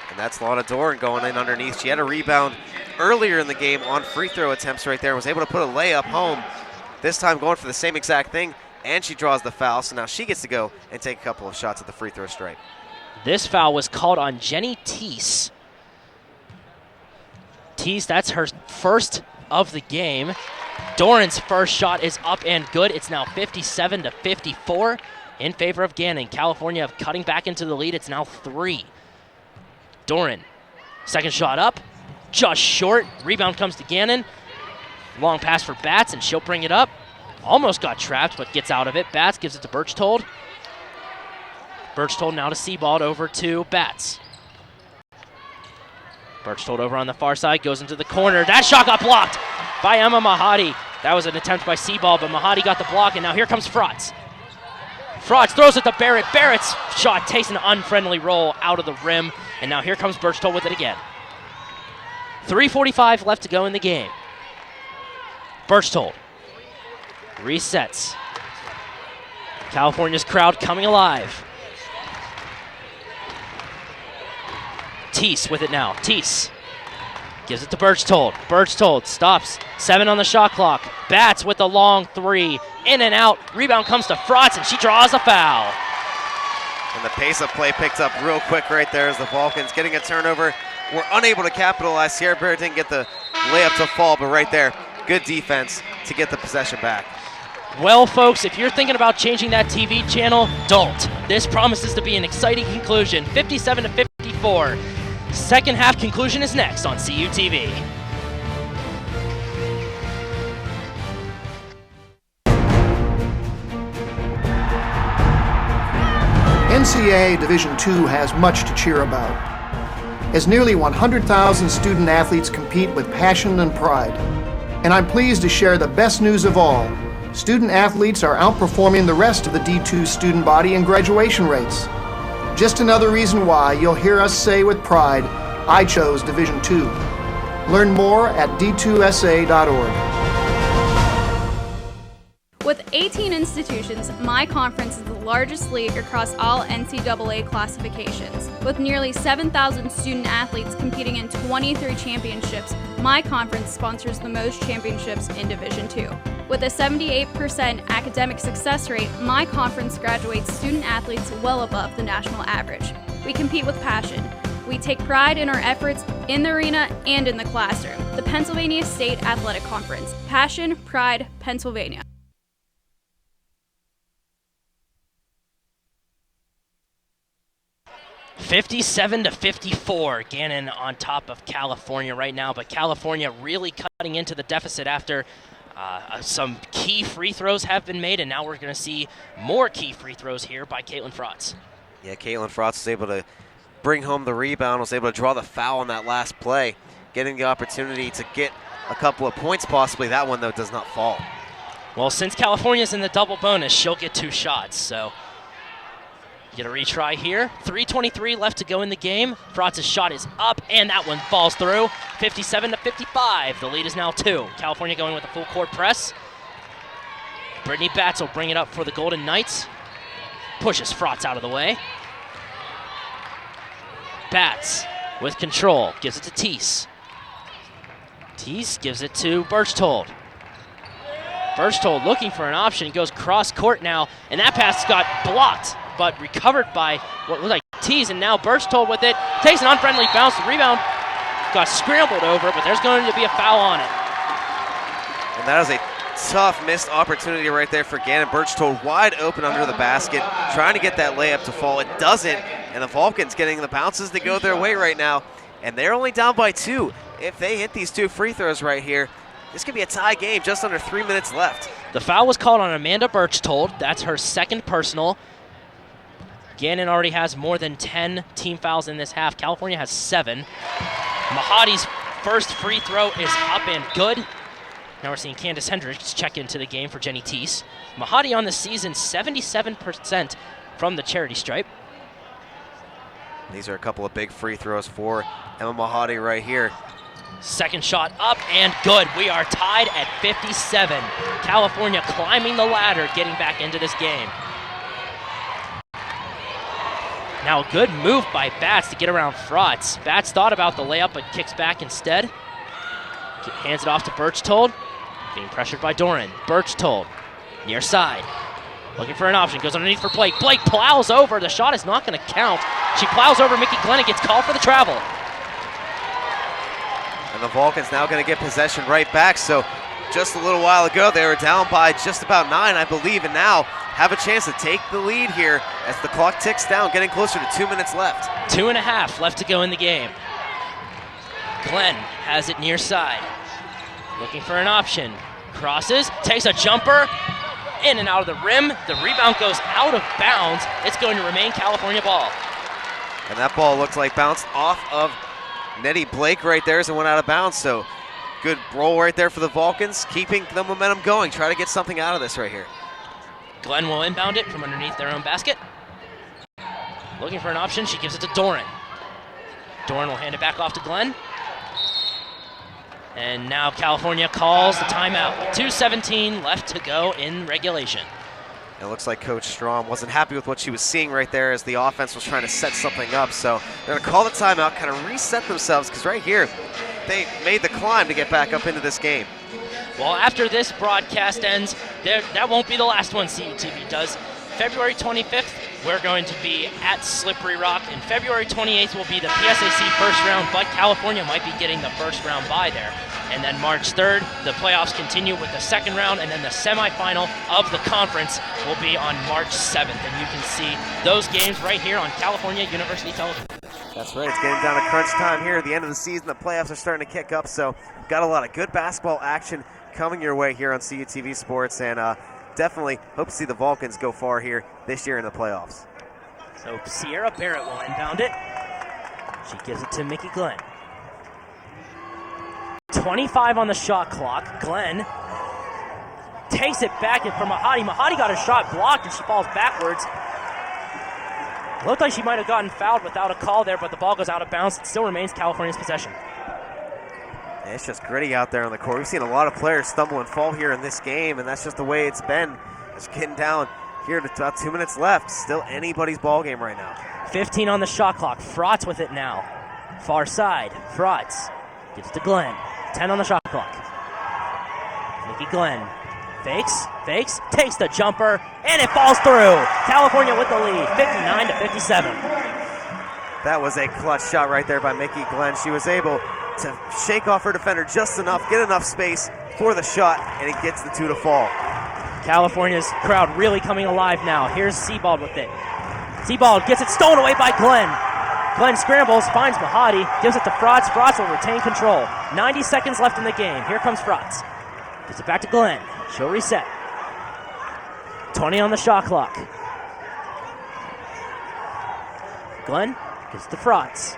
And that's Lana Doran going in underneath. She had a rebound earlier in the game on free throw attempts right there, was able to put a layup home. This time going for the same exact thing, and she draws the foul, so now she gets to go and take a couple of shots at the free throw stripe. This foul was called on Jenny Tees. Tees, that's her first of the game. Doran's first shot is up and good. It's now 57-54 in favor of Gannon. California cutting back into the lead. It's now 3. Doran, second shot up, just short. Rebound comes to Gannon. Long pass for Bats, and she'll bring it up. Almost got trapped, but gets out of it. Bats gives it to Birchtold. Birchtold now to Sebald, over to Bats. Birchtold over on the far side, goes into the corner. That shot got blocked by Emma Mahadi. That was an attempt by Sebald, but Mahadi got the block, and now here comes Frotz. Frotz throws it to Barrett. Barrett's shot takes an unfriendly roll out of the rim, and now here comes Birchtold with it again. 3:45 left to go in the game. Birchtold resets. California's crowd coming alive. Tees with it now. Tees gives it to Birchtold. Birchtold stops. 7 on the shot clock. Bats with the long three. In and out. Rebound comes to Frotz, and she draws a foul. And the pace of play picked up real quick right there as the Vulcans getting a turnover. Were unable to capitalize. Sierra Barrett didn't get the layup to fall, but right there, good defense to get the possession back. Well, folks, if you're thinking about changing that TV channel, don't. This promises to be an exciting conclusion. 57-54. Second half conclusion is next on CUTV. NCAA Division II has much to cheer about, as nearly 100,000 student athletes compete with passion and pride. And I'm pleased to share the best news of all. Student athletes are outperforming the rest of the D2 student body in graduation rates. Just another reason why you'll hear us say with pride, I chose Division II. Learn more at d2sa.org. With 18 institutions, my conference is the largest league across all NCAA classifications. With nearly 7,000 student athletes competing in 23 championships, my conference sponsors the most championships in Division II. With a 78% academic success rate, my conference graduates student athletes well above the national average. We compete with passion. We take pride in our efforts in the arena and in the classroom. The Pennsylvania State Athletic Conference. Passion, pride, Pennsylvania. (57-54), Gannon on top of California right now, but California really cutting into the deficit after some key free throws have been made, and now we're going to see more key free throws here by Caitlin Frotz. Yeah, Caitlin Frotz was able to bring home the rebound, was able to draw the foul on that last play, getting the opportunity to get a couple of points possibly. That one, though, does not fall. Well, since California's in the double bonus, she'll get 2 shots, so get a retry here. 3:23 left to go in the game. Frotz's shot is up, and that one falls through. 57-55. The lead is now 2. California going with a full court press. Brittany Batts will bring it up for the Golden Knights. Pushes Frotz out of the way. Batts with control, gives it to Teese. Teese gives it to Birchtold. Birchtold looking for an option, goes cross court now, and that pass got blocked, but recovered by what looked like Teese, and now Birchtold with it, takes an unfriendly bounce, the rebound got scrambled over, but there's going to be a foul on it. And that is a tough missed opportunity right there for Gannon. Birchtold wide open under the basket, trying to get that layup to fall. It doesn't, and the Vulcans getting the bounces to go their way right now, and they're only down by 2. If they hit these 2 free throws right here, this could be a tie game, just under 3 minutes left. The foul was called on Amanda Birchtold. That's her second personal. Gannon already has more than 10 team fouls in this half. California has 7. Mahadi's first free throw is up and good. Now we're seeing Candace Hendricks check into the game for Jenny Teese. Mahadi on the season, 77% from the charity stripe. These are a couple of big free throws for Emma Mahadi right here. Second shot up and good. We are tied at 57. California climbing the ladder, getting back into this game. Now a good move by Batts to get around Frotz. Batts thought about the layup but kicks back instead. Hands it off to Birchtold. Being pressured by Doran. Birchtold, near side. Looking for an option, goes underneath for Blake. Blake plows over, the shot is not going to count. She plows over Mickey Glenn and gets called for the travel. And the Vulcans now going to get possession right back. So just a little while ago, they were down by just about 9, I believe, and now have a chance to take the lead here as the clock ticks down, getting closer to 2 minutes left. 2.5 left to go in the game. Glenn has it near side. Looking for an option. Crosses, takes a jumper, in and out of the rim. The rebound goes out of bounds. It's going to remain California ball. And that ball looks like bounced off of Nettie Blake right there as it went out of bounds. So good roll right there for the Vulcans, keeping the momentum going. Try to get something out of this right here. Glenn will inbound it from underneath their own basket. Looking for an option, she gives it to Doran. Doran will hand it back off to Glenn. And now California calls the timeout. 2:17 left to go in regulation. It looks like Coach Strom wasn't happy with what she was seeing right there as the offense was trying to set something up. So they're going to call the timeout, kind of reset themselves, because right here, they made the climb to get back up into this game. Well, after this broadcast ends, that won't be the last one CUTV does. February 25th, we're going to be at Slippery Rock, and February 28th will be the PSAC first round, but California might be getting the first round bye there. And then March 3rd, the playoffs continue with the second round, and then the semifinal of the conference will be on March 7th. And you can see those games right here on California University Television. That's right, it's getting down to crunch time here at the end of the season. The playoffs are starting to kick up, so got a lot of good basketball action coming your way here on CUTV Sports, and definitely hope to see the Vulcans go far here this year in the playoffs. So Sierra Barrett will inbound it. She gives it to Mickey Glenn. 25 on the shot clock. Glenn takes it back in for Mahadi. Mahadi got a shot blocked and she falls backwards. Looked like she might have gotten fouled without a call there, but the ball goes out of bounds. It still remains California's possession. And it's just gritty out there on the court. We've seen a lot of players stumble and fall here in this game, and that's just the way it's been. It's getting down here to about 2 minutes left. Still anybody's ball game right now. 15 on the shot clock. Frotz with it now. Far side. Frotz gives it to Glenn. 10 on the shot clock. Mickey Glenn fakes, takes the jumper, and it falls through. California with the lead, 59-57. That was a clutch shot right there by Mickey Glenn. She was able to shake off her defender just enough, get enough space for the shot, and it gets the two to fall. California's crowd really coming alive now. Here's Sebald with it. Sebald gets it stolen away by Glenn. Glenn scrambles, finds Mahadi, gives it to Frotz. Frotz will retain control. 90 seconds left in the game. Here comes Frotz. Gives it back to Glenn. She'll reset. 20 on the shot clock. Glenn gives it to Frotz.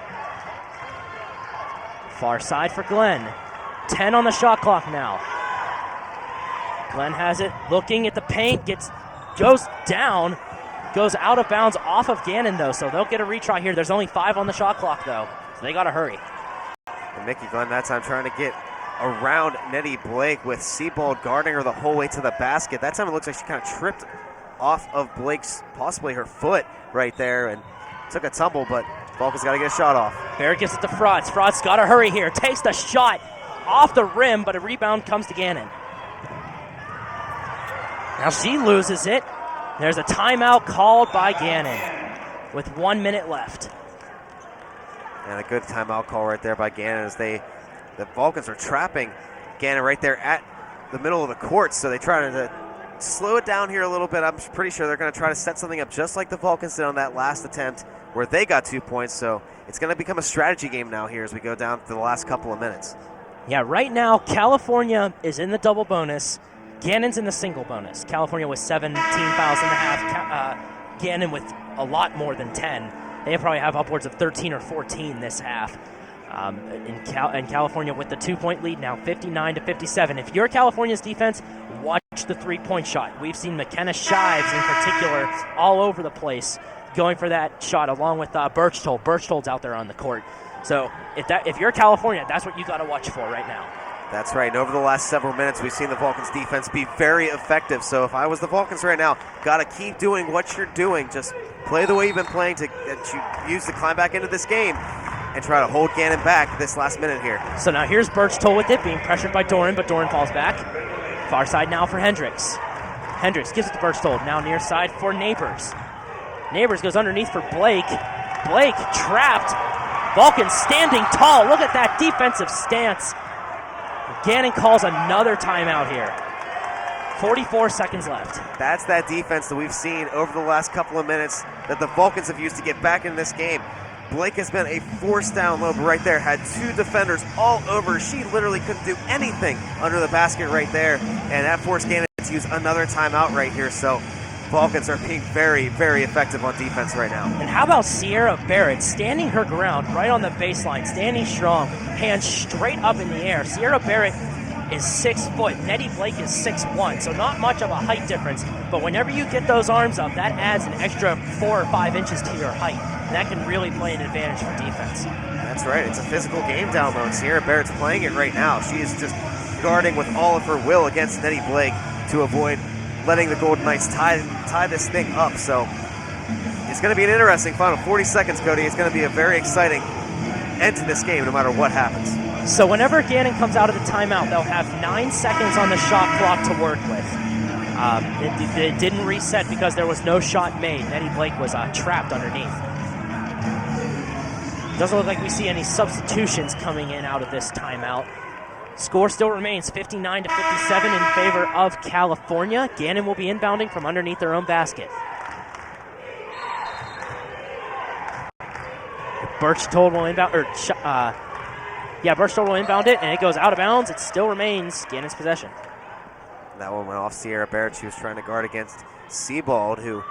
Far side for Glenn. 10 on the shot clock now. Glenn has it, looking at the paint, goes down, goes out of bounds off of Gannon, though, so they'll get a retry here. There's only 5 on the shot clock, though, so they got to hurry. And Mickey Glenn that time trying to get around Nettie Blake with Sebald guarding her the whole way to the basket. That time it looks like she kind of tripped off of Blake's, possibly her foot right there, and took a tumble, but Vulcan's got to get a shot off. Barrett gets it to Frotz. Frotz got to hurry here. Takes the shot off the rim, but a rebound comes to Gannon. Now she loses it. There's a timeout called by Gannon with 1 minute left. And a good timeout call right there by Gannon as the Vulcans are trapping Gannon right there at the middle of the court. So they try to slow it down here a little bit. I'm pretty sure they're going to try to set something up just like the Vulcans did on that last attempt where they got 2 points. So it's going to become a strategy game now here as we go down to the last couple of minutes. Yeah, right now California is in the double bonus. Gannon's in the single bonus. California with 17 fouls in the half. Gannon with a lot more than 10. They probably have upwards of 13 or 14 this half. And California with the 2-point lead now, 59-57. If you're California's defense, watch the three-point shot. We've seen McKenna Shives in particular all over the place going for that shot along with Birchtold. Birchtold's out there on the court. So if you're California, that's what you got to watch for right now. That's right, and over the last several minutes, we've seen the Vulcans' defense be very effective. So if I was the Vulcans right now, got to keep doing what you're doing. Just play the way you've been playing that you use to climb back into this game and try to hold Gannon back this last minute here. So now here's Birchtold with it, being pressured by Doran, but Doran falls back. Far side now for Hendricks. Hendricks gives it to Birchtold, now near side for Neighbors. Neighbors goes underneath for Blake. Blake trapped. Vulcans standing tall. Look at that defensive stance. Gannon calls another timeout here. 44 seconds left. That's that defense that we've seen over the last couple of minutes that the Vulcans have used to get back in this game. Blake has been a force down low, but right there had 2 defenders all over. She literally couldn't do anything under the basket right there, and that forced Gannon to use another timeout right here. So Vulcans are being very, very effective on defense right now. And how about Sierra Barrett standing her ground right on the baseline, standing strong, hands straight up in the air. Sierra Barrett is 6 foot. Nettie Blake is 6'1", so not much of a height difference. But whenever you get those arms up, that adds an extra 4 or 5 inches to your height. And that can really play an advantage for defense. That's right. It's a physical game down low. Sierra Barrett's playing it right now. She is just guarding with all of her will against Nettie Blake to avoid letting the Golden Knights tie this thing up. So it's going to be an interesting final 40 seconds, Cody. It's going to be a very exciting end to this game no matter what happens. So whenever Gannon comes out of the timeout, they'll have 9 seconds on the shot clock to work with. It didn't reset because there was no shot made. Nettie Blake was trapped underneath. Doesn't look like we see any substitutions coming in out of this timeout. Score still remains 59-57 in favor of California. Gannon will be inbounding from underneath their own basket. Birchtold will inbound, Birchtold will inbound it, and it goes out of bounds. It still remains Gannon's possession. That one went off Sierra Barrett. She was trying to guard against Sebald, who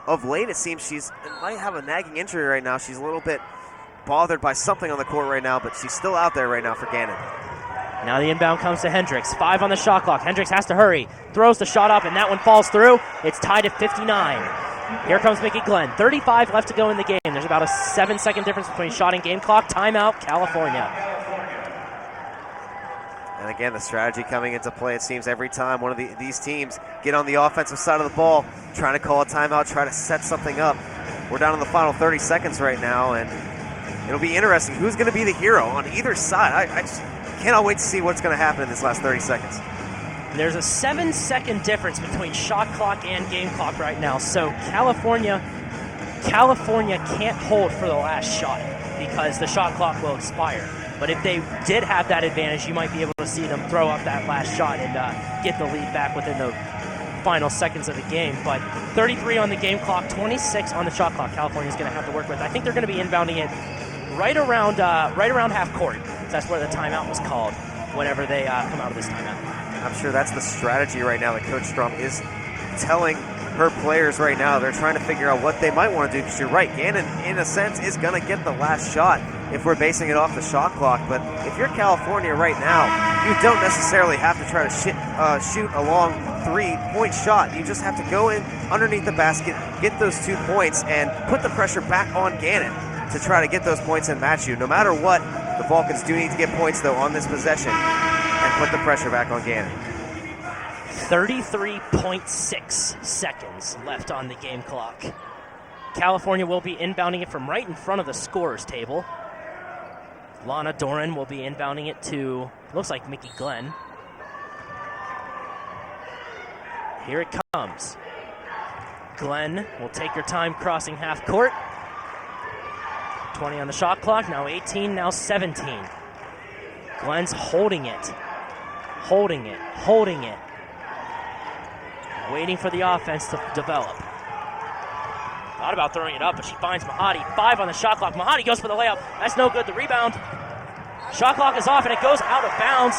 of late it seems might have a nagging injury right now. She's a little bit bothered by something on the court right now, but she's still out there right now for Gannon. Now the inbound comes to Hendricks. 5 on the shot clock. Hendricks has to hurry. Throws the shot up, and that one falls through. It's tied at 59. Here comes Mickey Glenn. 35 left to go in the game. There's about a 7-second difference between shot and game clock. Timeout, California. And again, the strategy coming into play, it seems every time one of these teams get on the offensive side of the ball, trying to call a timeout, try to set something up. We're down in the final 30 seconds right now, and it'll be interesting. Who's going to be the hero on either side? I just cannot wait to see what's going to happen in this last 30 seconds. There's a 7-second difference between shot clock and game clock right now, so California can't hold for the last shot because the shot clock will expire. But if they did have that advantage, you might be able to see them throw up that last shot and get the lead back within the final seconds of the game. But 33 on the game clock, 26 on the shot clock. California's going to have to work with. I think they're going to be inbounding it right around half court. That's where the timeout was called whenever they come out of this timeout. I'm sure that's the strategy right now that Coach Strum is telling her players right now. They're trying to figure out what they might want to do, because you're right, Gannon, in a sense, is going to get the last shot if we're basing it off the shot clock. But if you're California right now, you don't necessarily have to try to shoot a long 3-point shot. You just have to go in underneath the basket, get those 2 points, and put the pressure back on Gannon to try to get those points and match you. No matter what, the Vulcans do need to get points, though, on this possession and put the pressure back on Gannon. 33.6 seconds left on the game clock. California will be inbounding it from right in front of the scorer's table. Lana Doran will be inbounding it to, looks like Mickey Glenn. Here it comes. Glenn will take her time crossing half court. 20 on the shot clock, now 18, now 17. Glenn's holding it. Waiting for the offense to develop. Thought about throwing it up, but she finds Mahadi. 5 on the shot clock. Mahadi goes for the layup. That's no good. The rebound. Shot clock is off, and it goes out of bounds.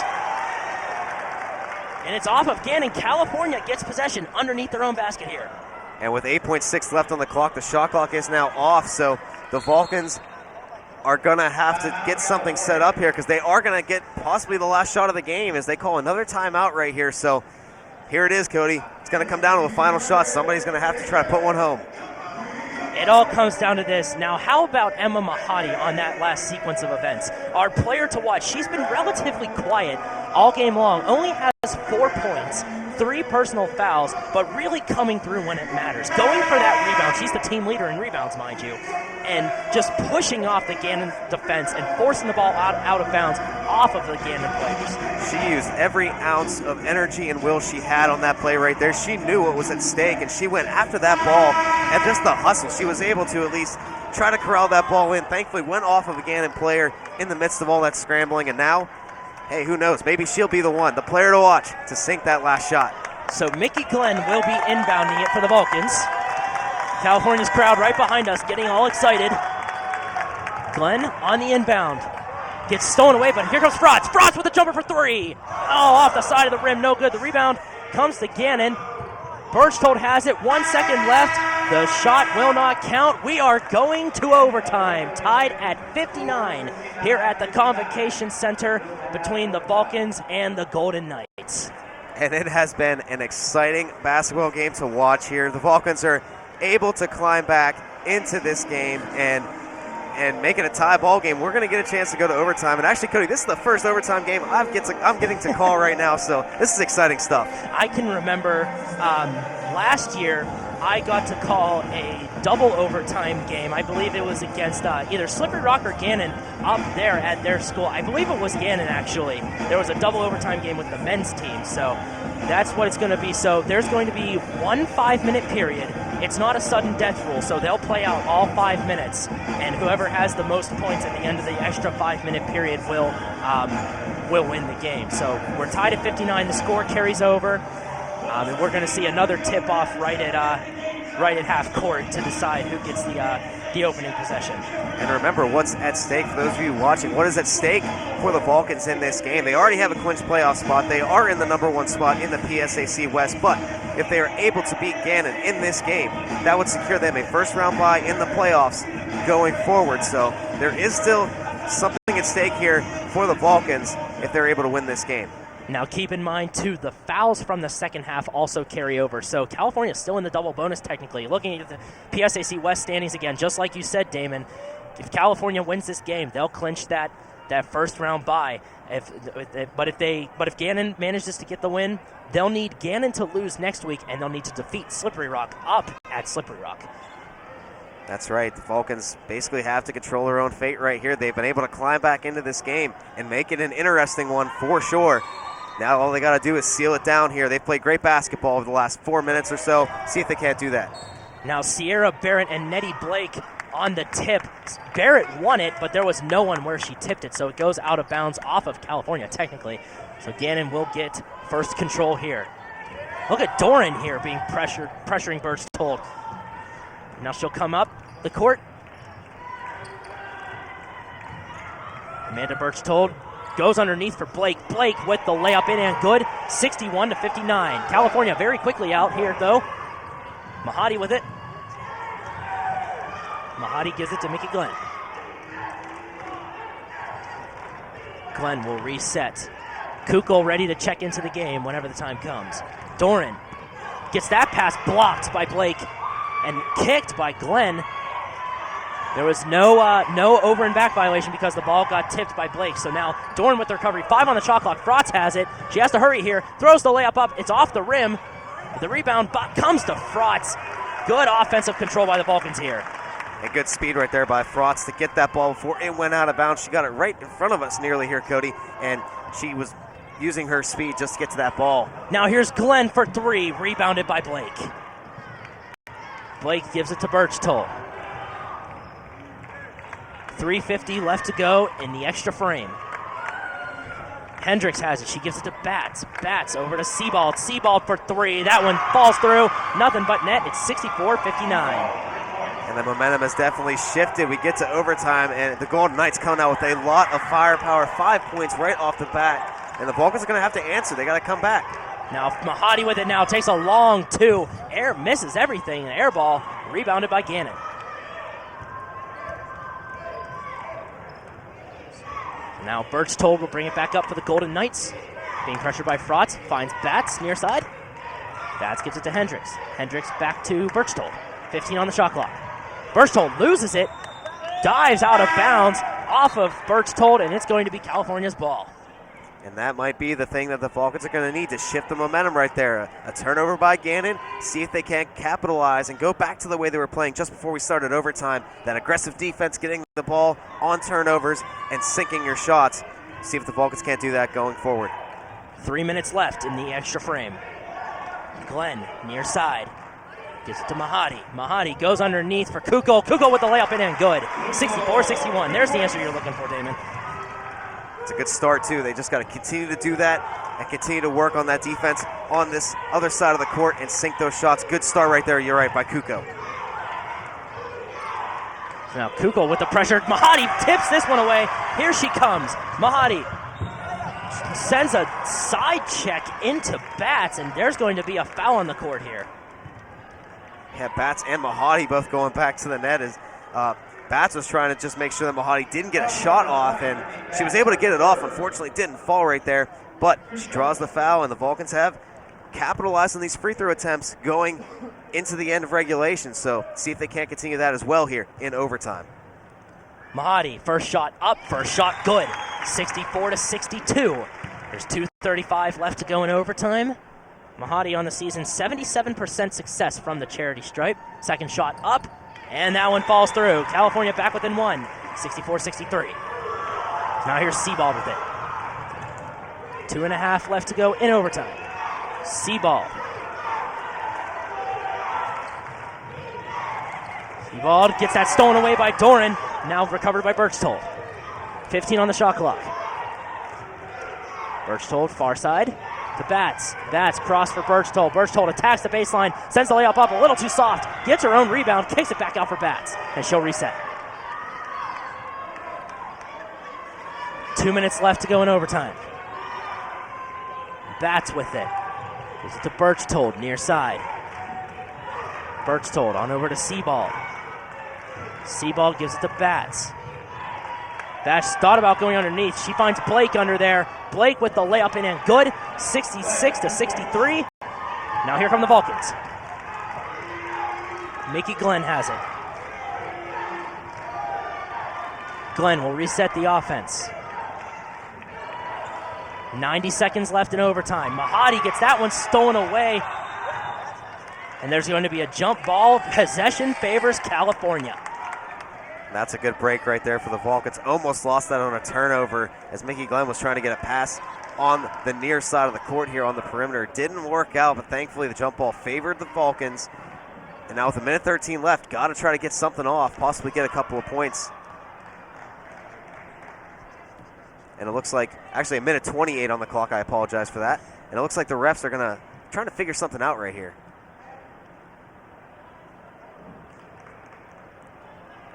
And it's off of Gannon. California gets possession underneath their own basket here. And with 8.6 left on the clock, the shot clock is now off, so the Vulcans are going to have to get something set up here, because they are going to get possibly the last shot of the game as they call another timeout right here. So here it is, Cody. It's going to come down to a final shot. Somebody's going to have to try to put one home. It all comes down to this. Now, how about Emma Mahadi on that last sequence of events? Our player to watch. She's been relatively quiet all game long. Only has 4 points, 3 personal fouls, but really coming through when it matters. Going for that rebound. She's the team leader in rebounds, mind you. And just pushing off the Gannon defense and forcing the ball out of bounds off of the Gannon players. She used every ounce of energy and will she had on that play right there. She knew what was at stake, and she went after that ball, and just the hustle. She was able to at least try to corral that ball in. Thankfully went off of a Gannon player in the midst of all that scrambling, and now, hey, who knows? Maybe she'll be the one, the player to watch, to sink that last shot. So Mickey Glenn will be inbounding it for the Vulcans. California's crowd right behind us getting all excited. Glenn on the inbound. Gets stolen away, but here comes Frotz. Frotz with a jumper for 3. Oh, off the side of the rim, no good. The rebound comes to Gannon. Birchtold has it, 1 second left. The shot will not count. We are going to overtime, tied at 59 here at the Convocation Center between the Vulcans and the Golden Knights. And it has been an exciting basketball game to watch here. The Vulcans are able to climb back into this game and make it a tie ball game. We're going to get a chance to go to overtime. And actually, Cody, this is the first overtime game I'm getting to call right now, so this is exciting stuff. I can remember last year I got to call a double overtime game. I believe it was against either Slippery Rock or Gannon up there at their school. I believe it was Gannon, actually. There was a double overtime game with the men's team, so that's what it's going to be. So there's going to be 1 5-minute period. It's not a sudden death rule, so they'll play out all 5 minutes, and whoever has the most points at the end of the extra 5-minute period will win the game. So we're tied at 59. The score carries over. And we're going to see another tip-off right at half court to decide who gets the opening possession. And remember what's at stake for those of you watching. What is at stake for the Vulcans in this game? They already have a clinched playoff spot. They are in the number 1 spot in the PSAC West. But if they are able to beat Gannon in this game, that would secure them a first-round bye in the playoffs going forward. So there is still something at stake here for the Vulcans if they're able to win this game. Now keep in mind, too, the fouls from the second half also carry over. So California is still in the double bonus technically. Looking at the PSAC West standings again, just like you said, Damon, if California wins this game, they'll clinch that that first round bye. But if Gannon manages to get the win, they'll need Gannon to lose next week, and they'll need to defeat Slippery Rock up at Slippery Rock. That's right. The Vulcans basically have to control their own fate right here. They've been able to climb back into this game and make it an interesting one for sure. Now all they got to do is seal it down here. They've played great basketball over the last 4 minutes or so. See if they can't do that. Now Sierra Barrett and Nettie Blake on the tip. Barrett won it, but there was no one where she tipped it, so it goes out of bounds off of California technically. So Gannon will get first control here. Look at Doran here being pressuring Berchtold. Now she'll come up the court. Amanda Berchtold goes underneath for Blake. Blake with the layup in and good. 61-59. California very quickly out here though. Mahadi with it. Mahadi gives it to Mickey Glenn. Glenn will reset. Kukul ready to check into the game whenever the time comes. Doran gets that pass blocked by Blake and kicked by Glenn. There was no over and back violation because the ball got tipped by Blake. So now Doran with the recovery. 5 on the shot clock. Frotz has it. She has to hurry here. Throws the layup up. It's off the rim. The rebound comes to Frotz. Good offensive control by the Vulcans here. And good speed right there by Frotz to get that ball before it went out of bounds. She got it right in front of us nearly here, Cody, and she was using her speed just to get to that ball. Now here's Glenn for 3, rebounded by Blake. Blake gives it to Berchtold. 3:50 left to go in the extra frame. Hendricks has it. She gives it to Batts. Batts over to Sebald. Sebald for 3. That one falls through. Nothing but net. It's 64-59. And the momentum has definitely shifted. We get to overtime, and the Golden Knights coming out with a lot of firepower. 5 points right off the bat. And the Vulcans are going to have to answer. They got to come back. Now Mahadi with it now. Takes a long 2. Air misses everything. An air ball rebounded by Gannon. Now Berchtold will bring it back up for the Golden Knights. Being pressured by Frotz. Finds Batts near side. Batts gives it to Hendricks. Hendricks back to Berchtold. 15 on the shot clock. Berchtold loses it. Dives out of bounds off of Berchtold, and it's going to be California's ball. And that might be the thing that the Vulcans are going to need to shift the momentum right there. A turnover by Gannon. See if they can't capitalize and go back to the way they were playing just before we started overtime. That aggressive defense, getting the ball on turnovers and sinking your shots. See if the Vulcans can't do that going forward. 3 minutes left in the extra frame. Glenn near side. Gives it to Mahadi. Mahadi goes underneath for Kukul. Kukul with the layup in and good. 64-61. There's the answer you're looking for, Damon. It's a good start, too. They just got to continue to do that and continue to work on that defense on this other side of the court and sink those shots. Good start right there, you're right, by Kukul. Now Kukul with the pressure. Mahadi tips this one away. Here she comes. Mahadi sends a side check into Batts, and there's going to be a foul on the court here. Yeah, Batts and Mahadi both going back to the net as Batts was trying to just make sure that Mahadi didn't get a shot off, and she was able to get it off. Unfortunately, didn't fall right there, but she draws the foul, and the Vulcans have capitalized on these free throw attempts going into the end of regulation. So see if they can't continue that as well here in overtime. Mahadi, first shot up, first shot good. 64-62. There's 2:35 left to go in overtime. Mahadi on the season, 77% success from the charity stripe. Second shot up, and that one falls through. California back within 1, 64-63. Now here's Sebald with it. 2.5 left to go in overtime. Sebald. Sebald gets that stolen away by Doran. Now recovered by Berchtold. 15 on the shot clock. Berchtold, far side. To Batts. Batts cross for Berchtold. Berchtold attacks the baseline, sends the layup up a little too soft, gets her own rebound, kicks it back out for Batts, and she'll reset. 2 minutes left to go in overtime. Batts with it. Gives it to Berchtold, near side. Berchtold on over to Sebald. Sebald gives it to Batts. Batts thought about going underneath. She finds Blake under there. Blake with the layup in and good. 66-63. Now here come the Vulcans. Mickey Glenn has it. Glenn will reset the offense. 90 seconds left in overtime. Mahadi gets that one stolen away. And there's going to be a jump ball. Possession favors California. That's a good break right there for the Vulcans. Almost lost that on a turnover as Mickey Glenn was trying to get a pass on the near side of the court here on the perimeter. Didn't work out, but thankfully the jump ball favored the Vulcans. And now with 1:13 left, got to try to get something off, possibly get a couple of points. And it looks like, actually 1:28 on the clock, I apologize for that. And it looks like the refs are trying to figure something out right here.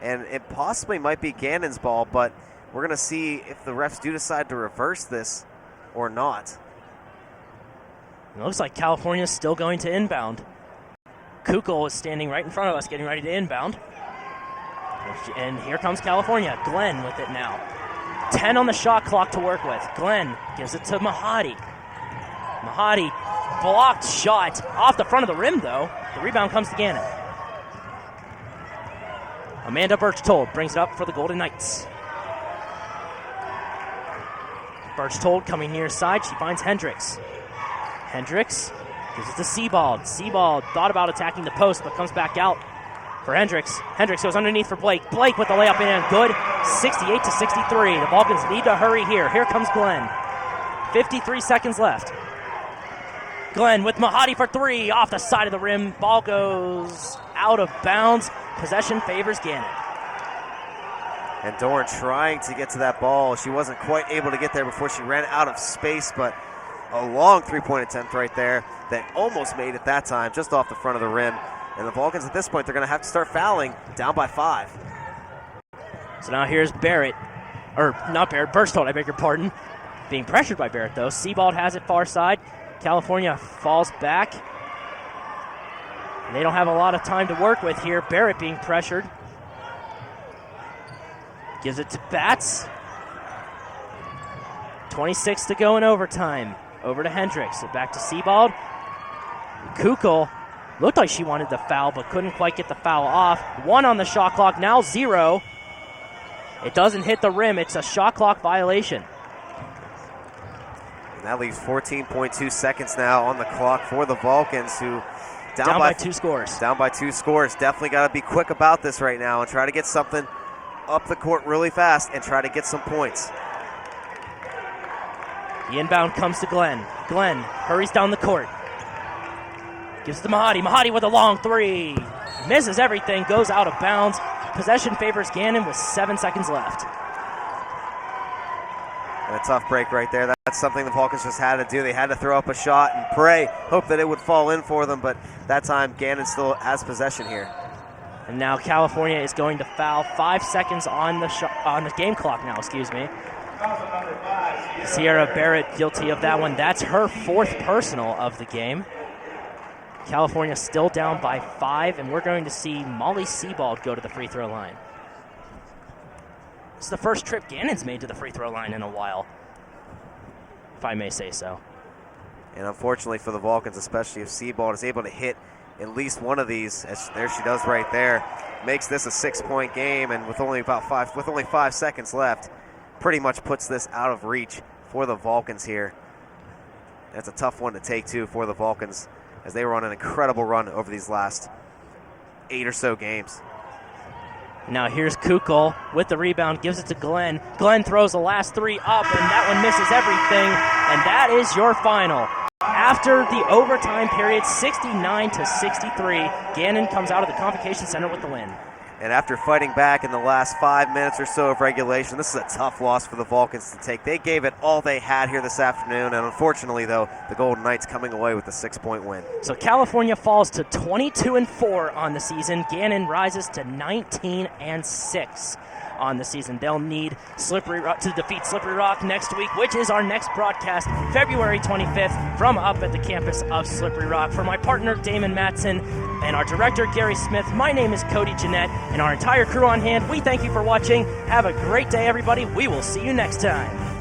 And it possibly might be Gannon's ball, but we're going to see if the refs do decide to reverse this or not. It looks like California's still going to inbound. Kukul is standing right in front of us, getting ready to inbound. And here comes California. Glenn with it now. 10 on the shot clock to work with. Glenn gives it to Mahadi. Mahadi, blocked shot off the front of the rim, though. The rebound comes to Gannon. Amanda Birchtold brings it up for the Golden Knights. Birchtold coming near side. She finds Hendricks. Hendricks gives it to Sebald. Sebald thought about attacking the post, but comes back out for Hendricks. Hendricks goes underneath for Blake. Blake with the layup in. Good. 68-63. The Vulcans need to hurry here. Here comes Glenn. 53 seconds left. Glenn with Mahadi for three. Off the side of the rim. Ball goes out of bounds. Possession favors Gannon. And Doran trying to get to that ball. She wasn't quite able to get there before she ran out of space, but a long three-point attempt right there that almost made it that time, just off the front of the rim. And the Vulcans at this point, they're going to have to start fouling, down by 5. So now here's Barrett. Or not Barrett, Birchtold, I beg your pardon. Being pressured by Barrett, though. Sebald has it far side. California falls back. They don't have a lot of time to work with here. Barrett being pressured. Gives it to Batts. 26 to go in overtime. Over to Hendricks. Back to Sebald. Kukul looked like she wanted the foul, but couldn't quite get the foul off. 1 on the shot clock, now 0. It doesn't hit the rim. It's a shot clock violation. And that leaves 14.2 seconds now on the clock for the Vulcans, who down by 2 scores. Down by 2 scores. Definitely got to be quick about this right now and try to get something up the court really fast and try to get some points. The inbound comes to Glenn. Glenn hurries down the court. Gives it to Mahadi. Mahadi with a long three. Misses everything, goes out of bounds. Possession favors Gannon with 7 seconds left. And a tough break right there. That's something the Vulcans just had to do. They had to throw up a shot and pray, hope that it would fall in for them, but that time Gannon still has possession here. And now California is going to foul. 5 seconds on the game clock now, excuse me. Sierra Barrett guilty of that one. That's her 4th personal of the game. California still down by 5, and we're going to see Molly Sebald go to the free throw line. It's the first trip Gannon's made to the free throw line in a while, if I may say so. And unfortunately for the Vulcans, especially if Sebald is able to hit at least one of these, as there she does right there, makes this a 6-point game, and with only 5 seconds left, pretty much puts this out of reach for the Vulcans here. That's a tough one to take too for the Vulcans, as they were on an incredible run over these last 8 or so games. Now here's Kukul with the rebound, gives it to Glenn. Glenn throws the last 3 up, and that one misses everything, and that is your final. After the overtime period, 69-63, Gannon comes out of the Convocation Center with the win. And after fighting back in the last 5 minutes or so of regulation, this is a tough loss for the Vulcans to take. They gave it all they had here this afternoon, and unfortunately, though, the Golden Knights coming away with a 6-point win. So California falls to 22-4 on the season. Gannon rises to 19-6 on the season. They'll need Slippery Rock to defeat Slippery Rock next week, which is our next broadcast, February 25th, from up at the campus of Slippery Rock. For my partner, Damon Matson, and our director, Gary Smith, my name is Cody Jeanette, and our entire crew on hand, we thank you for watching. Have a great day, everybody. We will see you next time.